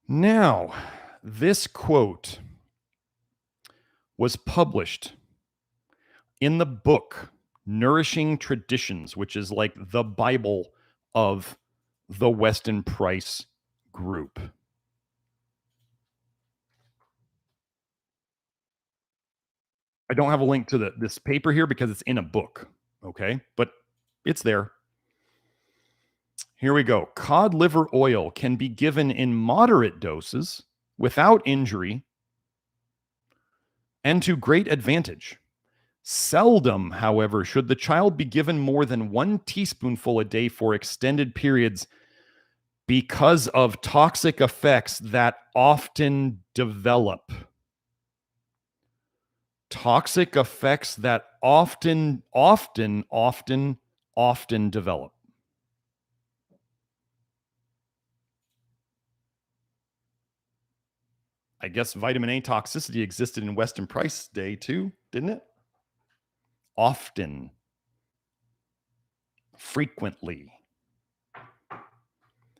S1: Now, this quote was published in the book Nourishing Traditions, which is like the Bible of the Weston Price group. I don't have a link to this paper here because it's in a book, okay? But it's there. Here we go. Cod liver oil can be given in moderate doses without injury and to great advantage. Seldom, however, should the child be given more than 1 teaspoonful a day for extended periods because of toxic effects that often develop. Toxic effects that often develop. I guess vitamin A toxicity existed in Weston Price's day too, didn't it? Often. Frequently.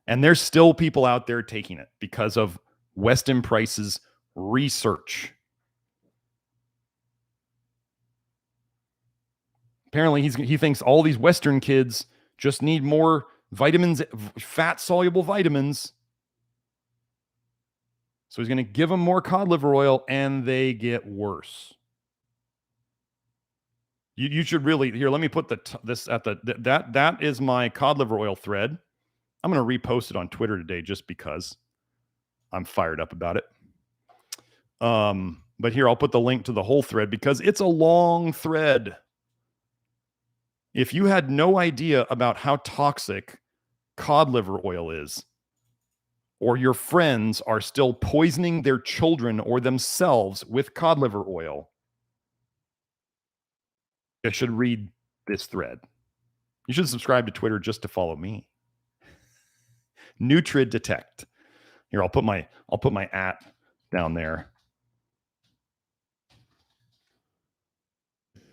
S1: And there's still people out there taking it because of Weston Price's research. Apparently, he thinks all these Western kids just need more vitamins, fat-soluble vitamins. So he's going to give them more cod liver oil, and they get worse. You should really, here, let me put this at that is my cod liver oil thread. I'm going to repost it on Twitter today just because I'm fired up about it. But here, I'll put the link to the whole thread because it's a long thread. If you had no idea about how toxic cod liver oil is, or your friends are still poisoning their children or themselves with cod liver oil, you should read this thread. You should subscribe to Twitter just to follow me. Nutri-Detect. Here, I'll put my @ down there.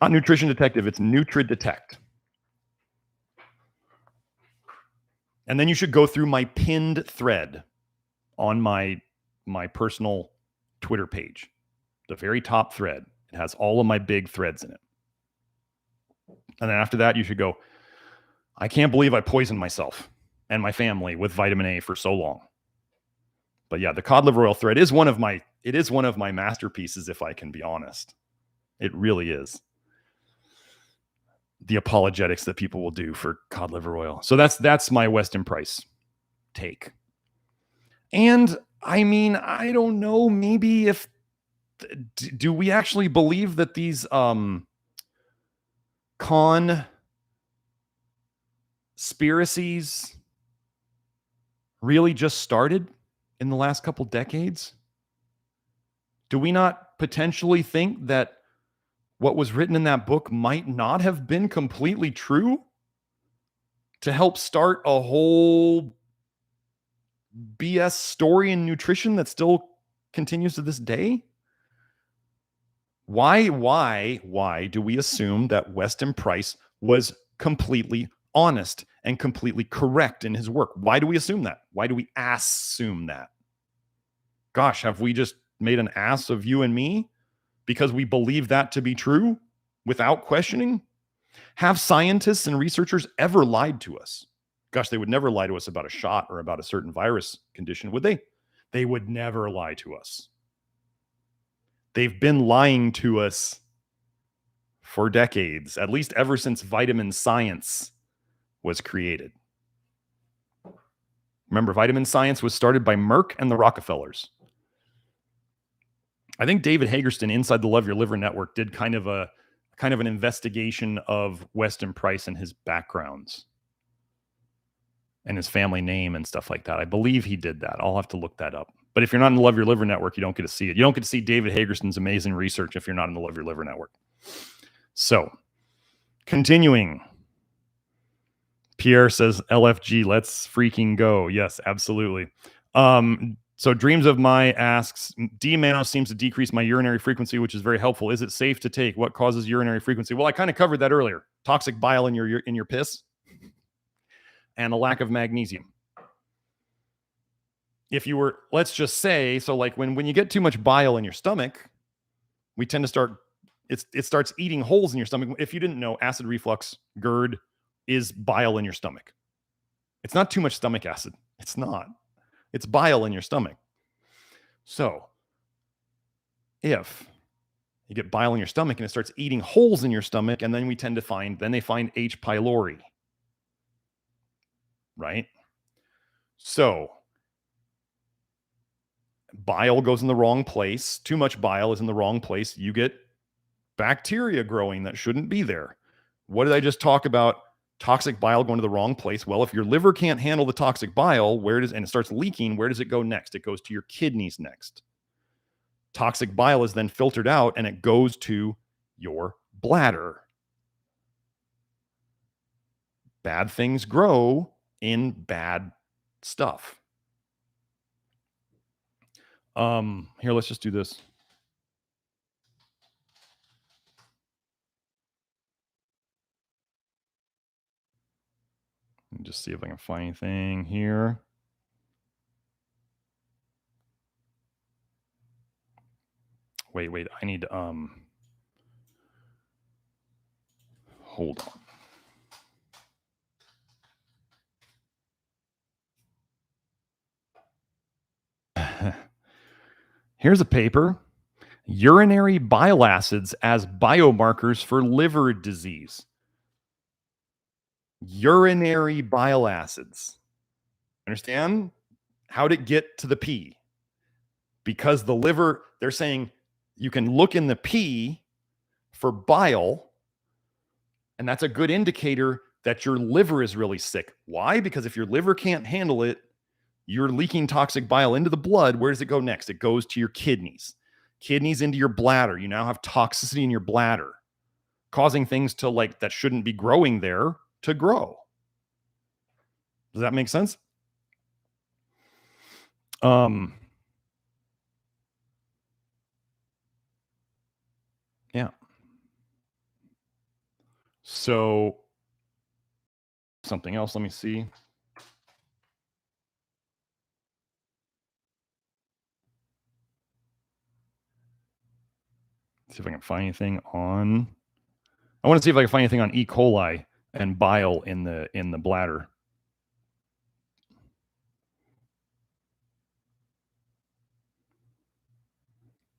S1: Not Nutrition Detective, it's Nutri-Detect. And then you should go through my pinned thread on my personal Twitter page. The very top thread. It has all of my big threads in it. And then after that, you should go, I can't believe I poisoned myself and my family with vitamin A for so long. But yeah, the cod liver oil thread is one of my masterpieces, if I can be honest. It really is. The apologetics that people will do for cod liver oil. So that's my Weston Price take. And I mean, I don't know, maybe if do we actually believe that these conspiracies really just started in the last couple decades? Do we not potentially think that what was written in that book might not have been completely true to help start a whole BS story in nutrition that still continues to this day? Why do we assume that Weston Price was completely honest and completely correct in his work? Why do we assume that? Why do we assume that? Gosh, have we just made an ass of you and me because we believe that to be true without questioning? Have scientists and researchers ever lied to us? Gosh, they would never lie to us about a shot or about a certain virus condition, would they? They would never lie to us. They've been lying to us for decades, at least ever since vitamin science was created. Remember, vitamin science was started by Merck and the Rockefellers. I think David Hagerstown inside the Love Your Liver Network did kind of an investigation of Weston Price and his backgrounds and his family name and stuff like that. I believe he did that. I'll have to look that up. But if you're not in the Love Your Liver Network, you don't get to see it. You don't get to see David Hagerstown's amazing research if you're not in the Love Your Liver Network. So, continuing. Pierre says, LFG, let's freaking go. Yes, absolutely. So Dreams of My asks, D-Mano seems to decrease my urinary frequency, which is very helpful. Is it safe to take? What causes urinary frequency? Well, I kind of covered that earlier. Toxic bile in your piss and a lack of magnesium. If you were, let's just say, so like when you get too much bile in your stomach, we tend to start, it starts eating holes in your stomach. If you didn't know, acid reflux, GERD, is bile in your stomach. It's not too much stomach acid. It's not. It's bile in your stomach. So if you get bile in your stomach and it starts eating holes in your stomach, and then they find H. pylori. right? So bile goes in the wrong place. Too much bile is in the wrong place. You get bacteria growing that shouldn't be there. What did I just talk about? Toxic bile going to the wrong place. Well, if your liver can't handle the toxic bile, and it starts leaking, where does it go next? It goes to your kidneys next. Toxic bile is then filtered out and it goes to your bladder. Bad things grow in bad stuff. Here, let's just do this. Let me just see if I can find anything here. Wait, I need hold on. Here's a paper. Urinary bile acids as biomarkers for liver disease. Urinary bile acids. Understand? How'd it get to the pee? Because the liver, they're saying you can look in the pee for bile, and that's a good indicator that your liver is really sick. Why? Because if your liver can't handle it, you're leaking toxic bile into the blood. Where does it go next? It goes to your kidneys. Kidneys into your bladder. You now have toxicity in your bladder, causing things to that shouldn't be growing there to grow. Does that make sense? Yeah. So something else, let me see. See if I can find anything on. I want to see if I can find anything on E. coli and bile in the bladder.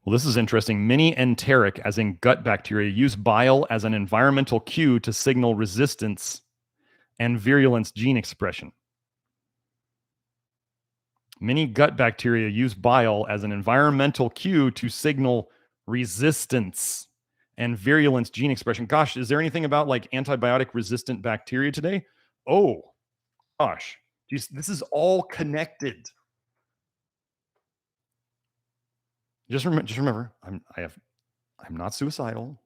S1: Well, this is interesting. Many enteric, as in gut bacteria, use bile as an environmental cue to signal resistance and virulence gene expression. Many gut bacteria use bile as an environmental cue to signal resistance and virulence gene expression. Gosh, is there anything about antibiotic resistant bacteria today? Oh, gosh. This is all connected. Just remember, I'm not suicidal,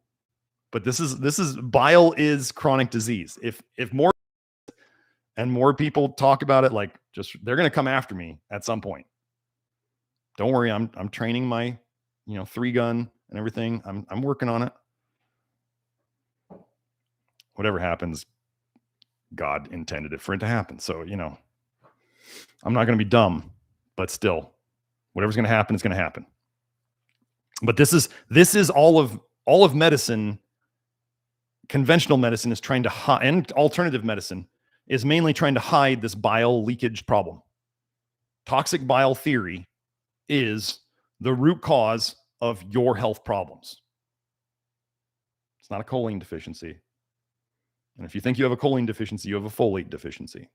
S1: but this is bile is chronic disease. If more and more people talk about it, they're going to come after me at some point. Don't worry, I'm training my 3-gun and everything. I'm working on it. Whatever happens, God intended it for it to happen. So, I'm not going to be dumb, but still, whatever's going to happen is going to happen. But this is all of medicine. Conventional medicine is trying to hide, and alternative medicine is mainly trying to hide this bile leakage problem. Toxic bile theory is the root cause of your health problems. It's not a choline deficiency. And if you think you have a choline deficiency, you have a folate deficiency.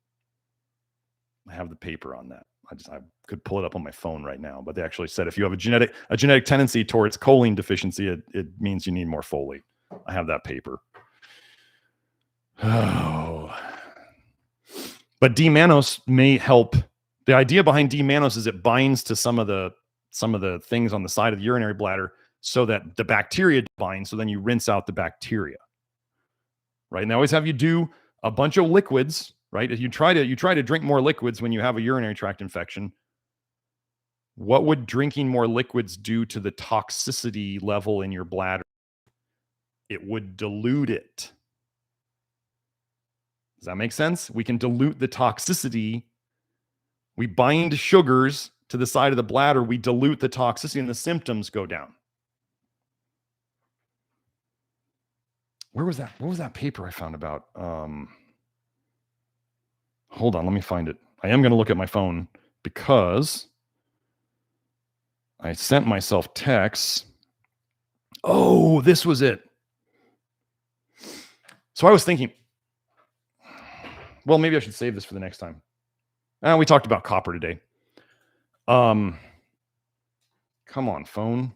S1: I have the paper on that. I could pull it up on my phone right now, but they actually said if you have a genetic tendency towards choline deficiency, it means you need more folate. I have that paper. Oh. But D-mannose may help. The idea behind D-mannose is it binds to some of the things on the side of the urinary bladder so that the bacteria bind, so then you rinse out the bacteria. Right? And they always have you do a bunch of liquids, right? If you try to drink more liquids when you have a urinary tract infection. What would drinking more liquids do to the toxicity level in your bladder? It would dilute it. Does that make sense? We can dilute the toxicity. We bind sugars to the side of the bladder. We dilute the toxicity and the symptoms go down. Where was that? What was that paper I found about? Hold on, let me find it. I am going to look at my phone because I sent myself texts. Oh, this was it. So I was thinking, well, maybe I should save this for the next time. We talked about copper today. Come on, phone.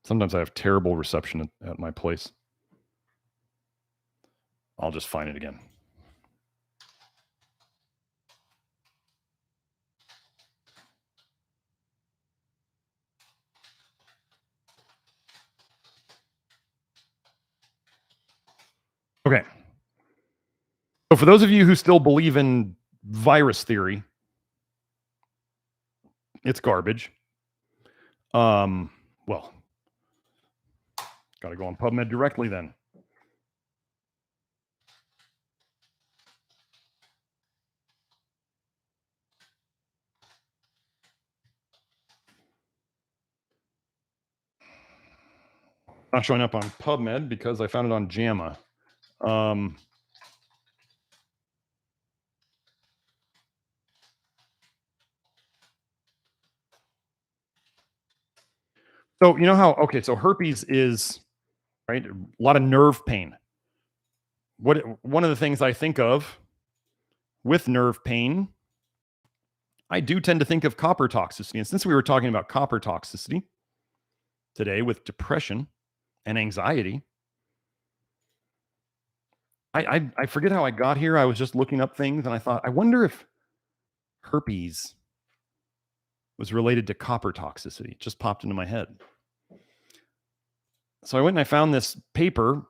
S1: Sometimes I have terrible reception at my place. I'll just find it again. Okay. So for those of you who still believe in virus theory, it's garbage. Well, got to go on PubMed directly then. Not showing up on PubMed because I found it on JAMA. So you know how, okay, so herpes is, right, a lot of nerve pain. One of the things I think of with nerve pain, I do tend to think of copper toxicity. And since we were talking about copper toxicity today with depression and anxiety, I forget how I got here. I was just looking up things and I thought, I wonder if herpes was related to copper toxicity. It just popped into my head. So I went and I found this paper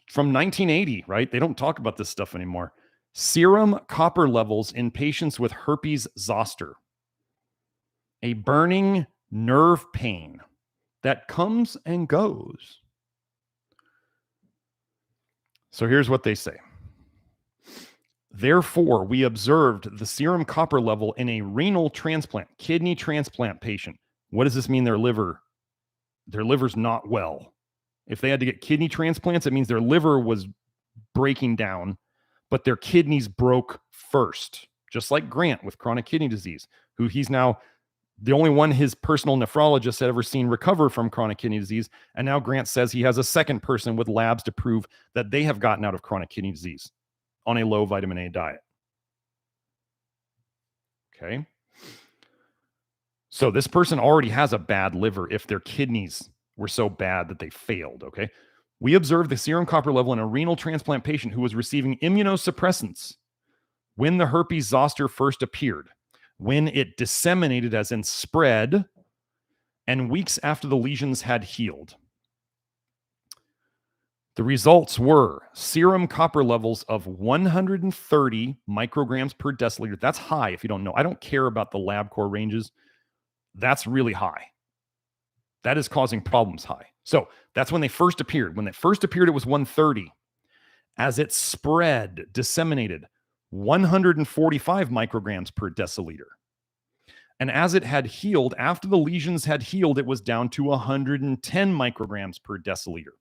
S1: from 1980, right? They don't talk about this stuff anymore. Serum copper levels in patients with herpes zoster, a burning nerve pain that comes and goes. So here's what they say. Therefore, we observed the serum copper level in a renal transplant, kidney transplant patient. What does this mean? Their liver's not well. If they had to get kidney transplants, it means their liver was breaking down, but their kidneys broke first, just like Grant with chronic kidney disease, who he's now the only one his personal nephrologist had ever seen recover from chronic kidney disease. And now Grant says he has a second person with labs to prove that they have gotten out of chronic kidney disease on a low vitamin A diet. Okay. So this person already has a bad liver if their kidneys were so bad that they failed. Okay. We observed the serum copper level in a renal transplant patient who was receiving immunosuppressants when the herpes zoster first appeared, when it disseminated, as in spread, and weeks after the lesions had healed. The results were serum copper levels of 130 micrograms per deciliter. That's high if you don't know. I don't care about the LabCorp ranges. That's really high. That is causing problems high. So that's when they first appeared. When they first appeared, it was 130. As it spread, disseminated, 145 micrograms per deciliter. And as it had healed, after the lesions had healed, it was down to 110 micrograms per deciliter.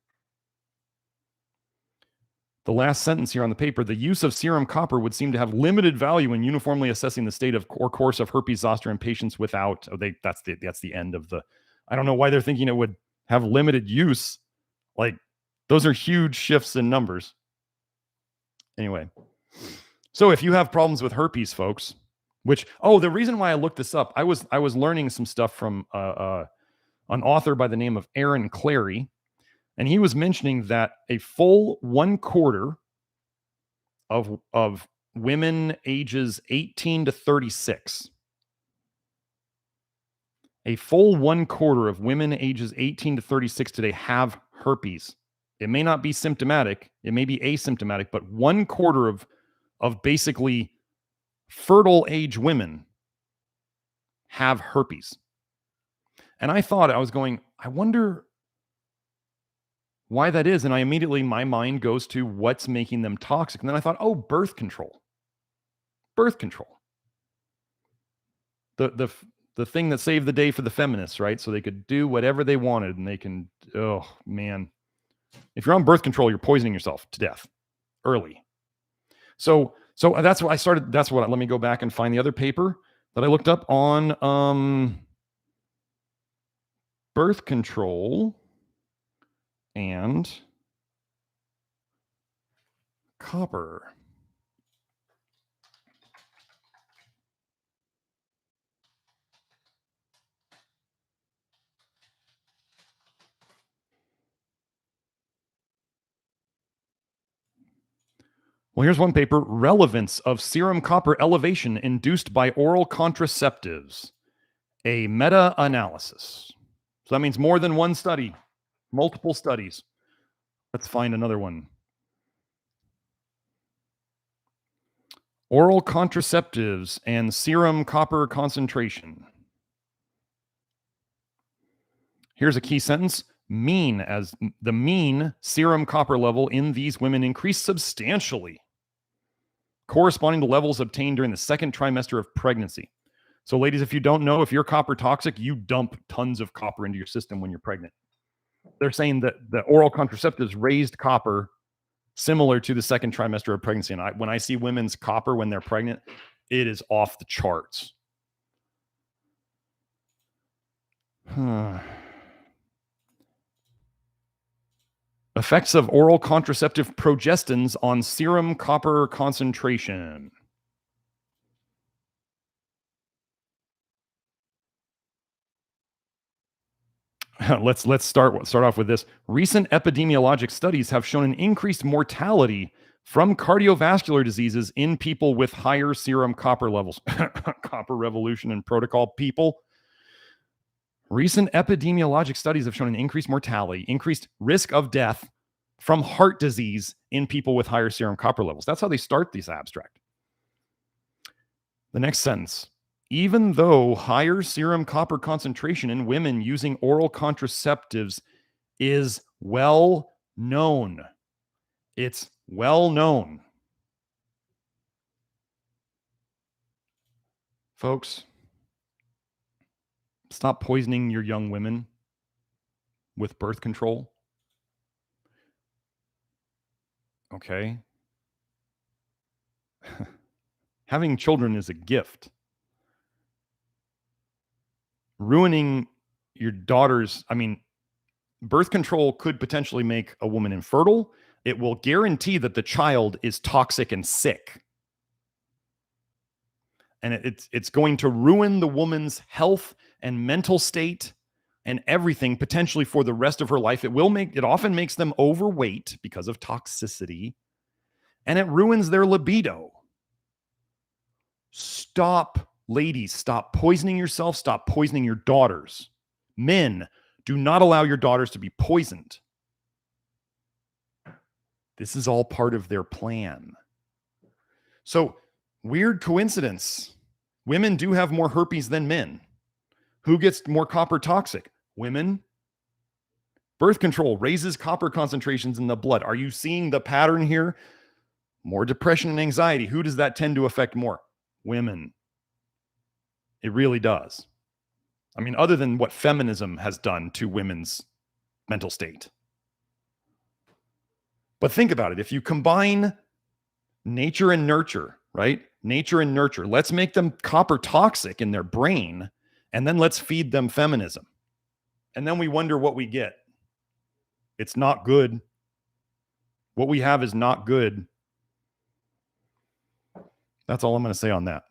S1: The last sentence here on the paper, the use of serum copper would seem to have limited value in uniformly assessing the state of or course of herpes zoster in patients without, that's the end of the, I don't know why they're thinking it would have limited use. Like, those are huge shifts in numbers. Anyway, so if you have problems with herpes, folks, the reason why I looked this up, I was learning some stuff from an author by the name of Aaron Clary, and he was mentioning that a full 1/4 of women ages 18 to 36, a full 1/4 of women ages 18 to 36 today have herpes. It may not be symptomatic, it may be asymptomatic, but 1/4 of basically fertile age women have herpes. And I thought, I was going, I wonder why that is. And my mind goes to what's making them toxic. And then I thought, oh, birth control. Birth control. The thing that saved the day for the feminists, right? So they could do whatever they wanted, and they can, oh man. If you're on birth control, you're poisoning yourself to death early. So that's what I started. Let me go back and find the other paper that I looked up on birth control and copper. Well, here's one paper, relevance of serum copper elevation induced by oral contraceptives, a meta-analysis. So that means more than one study, multiple studies. Let's find another one. Oral contraceptives and serum copper concentration. Here's a key sentence. The mean serum copper level in these women increased substantially, corresponding to levels obtained during the second trimester of pregnancy. So, ladies, if you don't know, if you're copper toxic, you dump tons of copper into your system when you're pregnant. They're saying that the oral contraceptives raised copper similar to the second trimester of pregnancy. And when I see women's copper when they're pregnant, it is off the charts. Effects of oral contraceptive progestins on serum copper concentration. Let's start off with this. Recent epidemiologic studies have shown an increased mortality from cardiovascular diseases in people with higher serum copper levels. Copper revolution and protocol people. Recent epidemiologic studies have shown an increased mortality, increased risk of death from heart disease in people with higher serum copper levels. That's how they start this abstract. The next sentence. Even though higher serum copper concentration in women using oral contraceptives is well known. It's well known. Folks, stop poisoning your young women with birth control. Okay? Having children is a gift. Ruining your daughter's, birth control could potentially make a woman infertile. It will guarantee that the child is toxic and sick. And it's going to ruin the woman's health and mental state and everything potentially for the rest of her life. It often makes them overweight because of toxicity, and it ruins their libido. Stop, ladies, stop poisoning yourself. Stop poisoning your daughters. Men, do not allow your daughters to be poisoned. This is all part of their plan. So, weird coincidence. Women do have more herpes than men. Who gets more copper toxic? Women. Birth control raises copper concentrations in the blood. Are you seeing the pattern here? More depression and anxiety. Who does that tend to affect more? Women. It really does. Other than what feminism has done to women's mental state. But think about it. If you combine nature and nurture, right? Nature and nurture. Let's make them copper toxic in their brain, and then let's feed them feminism. And then we wonder what we get. It's not good. What we have is not good. That's all I'm going to say on that.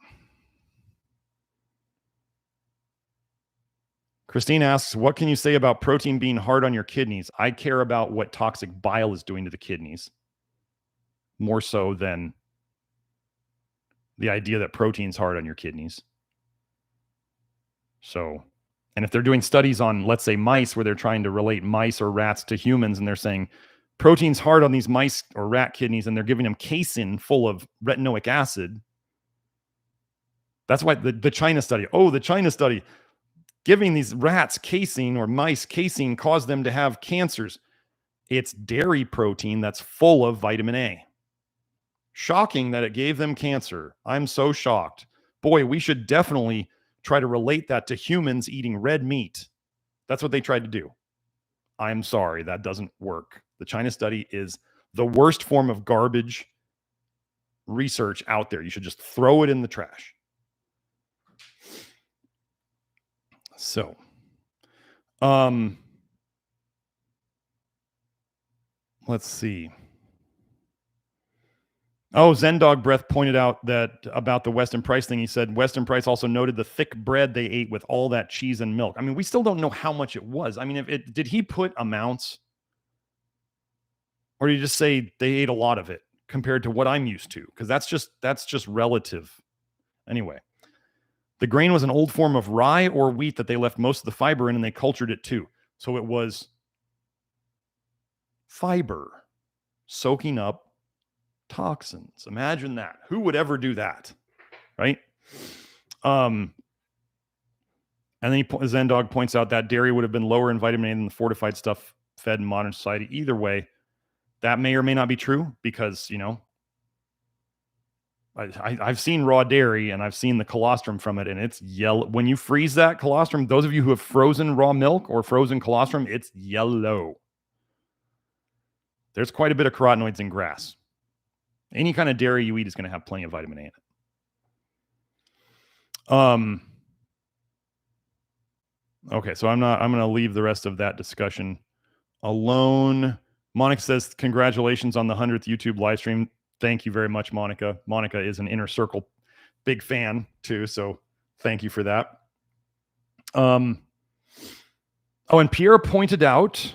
S1: Christine asks, what can you say about protein being hard on your kidneys? I care about what toxic bile is doing to the kidneys more so than the idea that protein's hard on your kidneys. So, and if they're doing studies on, let's say, mice, where they're trying to relate mice or rats to humans, and they're saying protein's hard on these mice or rat kidneys, and they're giving them casein full of retinoic acid. That's why the China study, giving these rats casein or mice casein caused them to have cancers. It's dairy protein that's full of vitamin A. Shocking that it gave them cancer. I'm so shocked. Boy, we should definitely try to relate that to humans eating red meat. That's what they tried to do. I'm sorry, that doesn't work. The China study is the worst form of garbage research out there. You should just throw it in the trash. So, let's see. Oh, Zendog Breath pointed out that about the Weston Price thing. He said Weston Price also noted the thick bread they ate with all that cheese and milk. We still don't know how much it was. Did he put amounts? Or did he just say they ate a lot of it? compared to what I'm used to, because that's just relative. Anyway, the grain was an old form of rye or wheat that they left most of the fiber in, and they cultured it too. So it was fiber soaking up toxins. Imagine that. Who would ever do that, right? And then Zendog points out that dairy would have been lower in vitamin A than the fortified stuff fed in modern society. Either way, that may or may not be true, because, you know, I've seen raw dairy and I've seen the colostrum from it, and it's yellow. When you freeze that colostrum, those of you who have frozen raw milk or frozen colostrum, it's yellow. There's quite a bit of carotenoids in grass. Any kind of dairy you eat is going to have plenty of vitamin A in it. Okay, so I'm going to leave the rest of that discussion alone. Monica says, congratulations on the 100th YouTube live stream. Thank you very much, Monica. Monica is an Inner Circle big fan too, so thank you for that. Oh, and Pierre pointed out,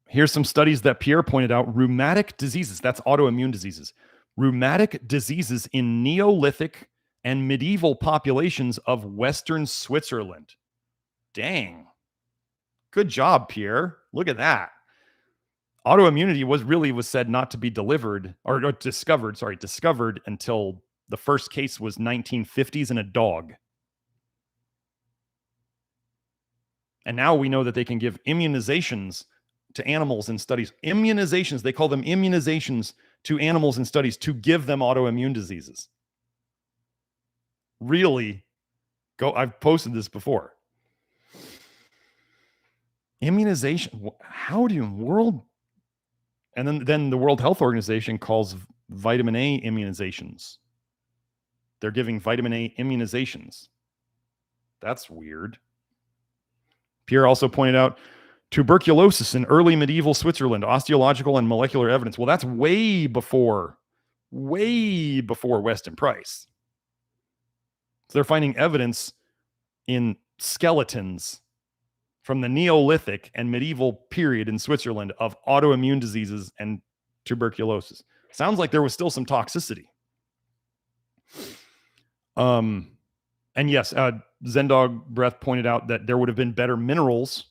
S1: here's some studies that Pierre pointed out. Rheumatic diseases, that's autoimmune diseases. Rheumatic diseases in Neolithic and medieval populations of Western Switzerland. Dang. Good job, Pierre. Look at that. Autoimmunity was said not to be discovered until the first case was 1950s in a dog. And now we know that they can give immunizations to animals in studies. Immunizations, they call them immunizations to animals in studies to give them autoimmune diseases. Really? I've posted this before. Immunization. How do you world? And then the World Health Organization calls vitamin A immunizations. They're giving vitamin A immunizations. That's weird. Pierre also pointed out tuberculosis in early medieval Switzerland, osteological and molecular evidence. Well, that's way before Weston Price. So they're finding evidence in skeletons from the Neolithic and medieval period in Switzerland of autoimmune diseases and tuberculosis. Sounds like there was still some toxicity. And yes, Zendog Breath pointed out that there would have been better minerals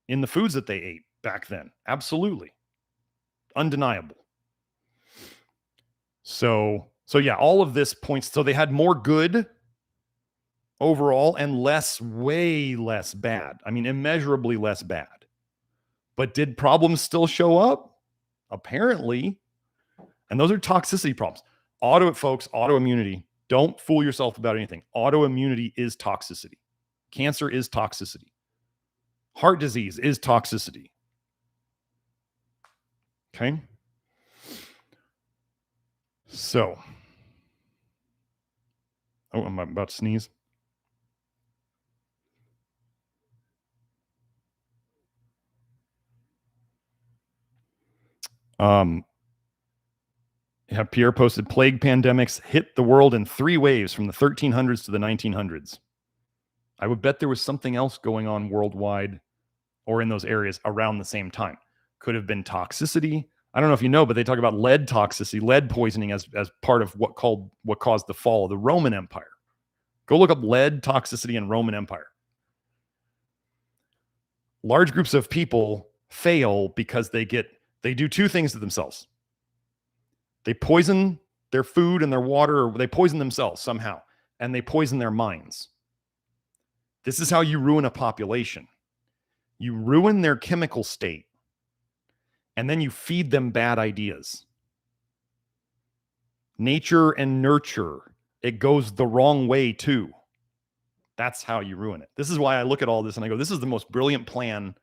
S1: in the foods that they ate back then. Absolutely. Undeniable. So yeah, all of this points, so they had more good overall and way less bad. I mean, immeasurably less bad. But did problems still show up? Apparently. And those are toxicity problems. Autoimmunity. Don't fool yourself about anything. Autoimmunity is toxicity. Cancer is toxicity. Heart disease is toxicity. Okay? So. Oh, I'm about to sneeze. Pierre posted, plague pandemics hit the world in 3 waves from the 1300s to the 1900s. I would bet there was something else going on worldwide or in those areas around the same time. Could have been toxicity. I don't know if you know, but they talk about lead toxicity, lead poisoning as part of what caused the fall of the Roman Empire. Go look up lead toxicity in Roman Empire. Large groups of people fail because they do 2 things to themselves. They poison their food and their water, or they poison themselves somehow, and they poison their minds. This is how you ruin a population. You ruin their chemical state, and then you feed them bad ideas. Nature and nurture, it goes the wrong way too. That's how you ruin it. This is why I look at all this and I go, this is the most brilliant plan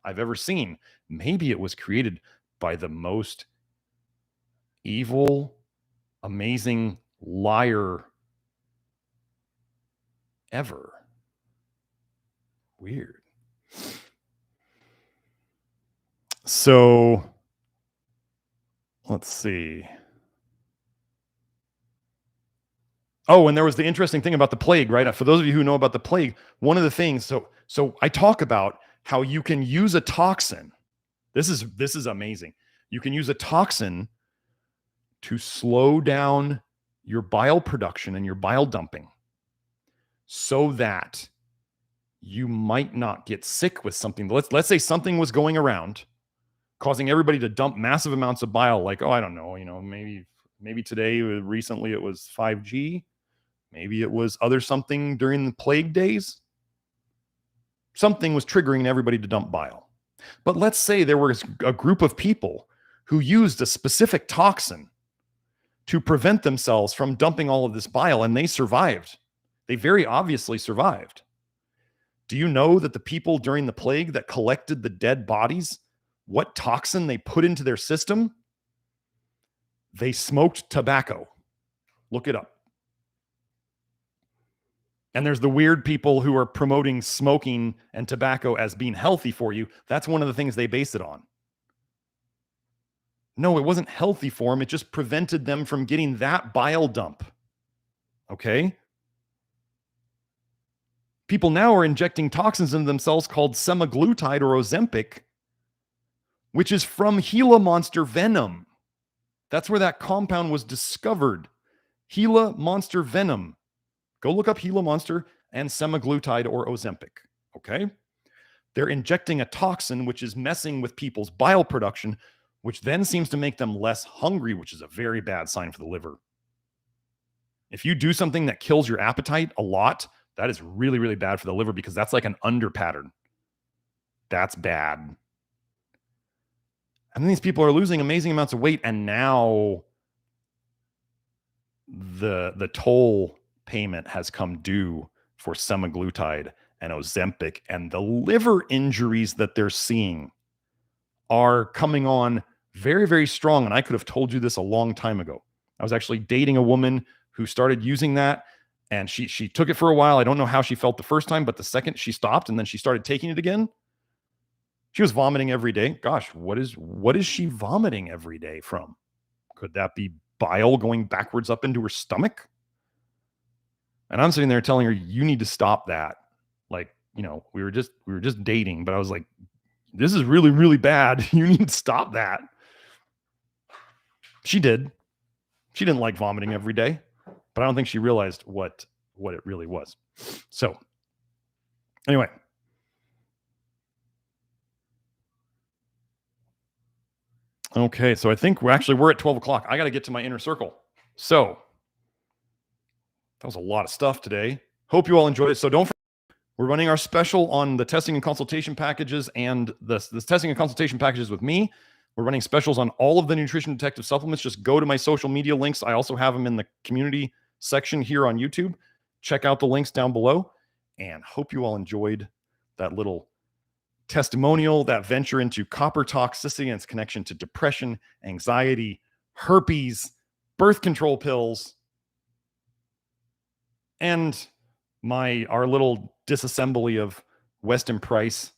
S1: I've ever seen. Maybe it was created by the most evil, amazing liar ever. Weird. So, let's see. Oh, and there was the interesting thing about the plague, right? For those of you who know about the plague, one of the things, so I talk about how you can use a toxin. This is amazing. You can use a toxin to slow down your bile production and your bile dumping so that you might not get sick with something. Let's say something was going around causing everybody to dump massive amounts of bile, like, oh, I don't know, maybe today, recently it was 5G, maybe it was other something during the plague days. Something was triggering everybody to dump bile. But let's say there was a group of people who used a specific toxin to prevent themselves from dumping all of this bile, and they survived. They very obviously survived. Do you know that the people during the plague that collected the dead bodies, what toxin they put into their system? They smoked tobacco. Look it up. And there's the weird people who are promoting smoking and tobacco as being healthy for you. That's one of the things they base it on. No, it wasn't healthy for them. It just prevented them from getting that bile dump. Okay? People now are injecting toxins into themselves called semaglutide or Ozempic, which is from Gila monster venom. That's where that compound was discovered. Gila monster venom. Go look up Gila monster and semaglutide or Ozempic. Okay? They're injecting a toxin which is messing with people's bile production, which then seems to make them less hungry, which is a very bad sign for the liver. If you do something that kills your appetite a lot, that is really, really bad for the liver because that's like an under pattern. That's bad. And then these people are losing amazing amounts of weight, and now the toll payment has come due for semaglutide and Ozempic, and the liver injuries that they're seeing are coming on very, very strong. And I could have told you this a long time ago. I was actually dating a woman who started using that, and she took it for a while. I don't know how she felt the first time, but the second she stopped and then she started taking it again, she was vomiting every day. Gosh, what is she vomiting every day from? Could that be bile going backwards up into her stomach? And I'm sitting there telling her, you need to stop that. Like, we were just dating, but I was like, this is really, really bad. You need to stop that. She did. She didn't like vomiting every day, but I don't think she realized what it really was. So anyway. Okay, so I think we're at 12 o'clock. I got to get to my inner circle. So that was a lot of stuff today. Hope you all enjoyed it. So don't forget, we're running our special on the testing and consultation packages and this testing and consultation packages with me. We're running specials on all of the Nutrition Detective supplements. Just go to my social media links. I also have them in the community section here on YouTube. Check out the links down below, and hope you all enjoyed that little testimonial, that venture into copper toxicity and its connection to depression, anxiety, herpes, birth control pills, and our little disassembly of Weston Price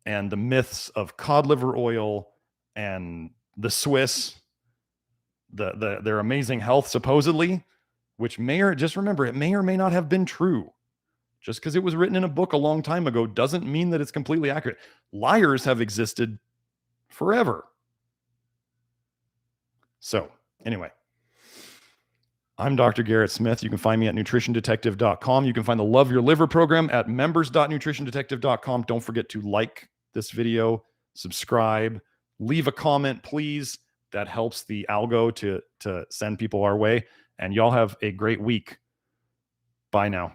S1: and the myths of cod liver oil and the Swiss, their amazing health supposedly, which just remember, it may or may not have been true. Just because it was written in a book a long time ago doesn't mean that it's completely accurate. Liars have existed forever. So anyway, I'm Dr. Garrett Smith. You can find me at nutritiondetective.com. You can find the Love Your Liver program at members.nutritiondetective.com. Don't forget to like this video, subscribe, leave a comment, please. That helps the algo to send people our way. And y'all have a great week. Bye now.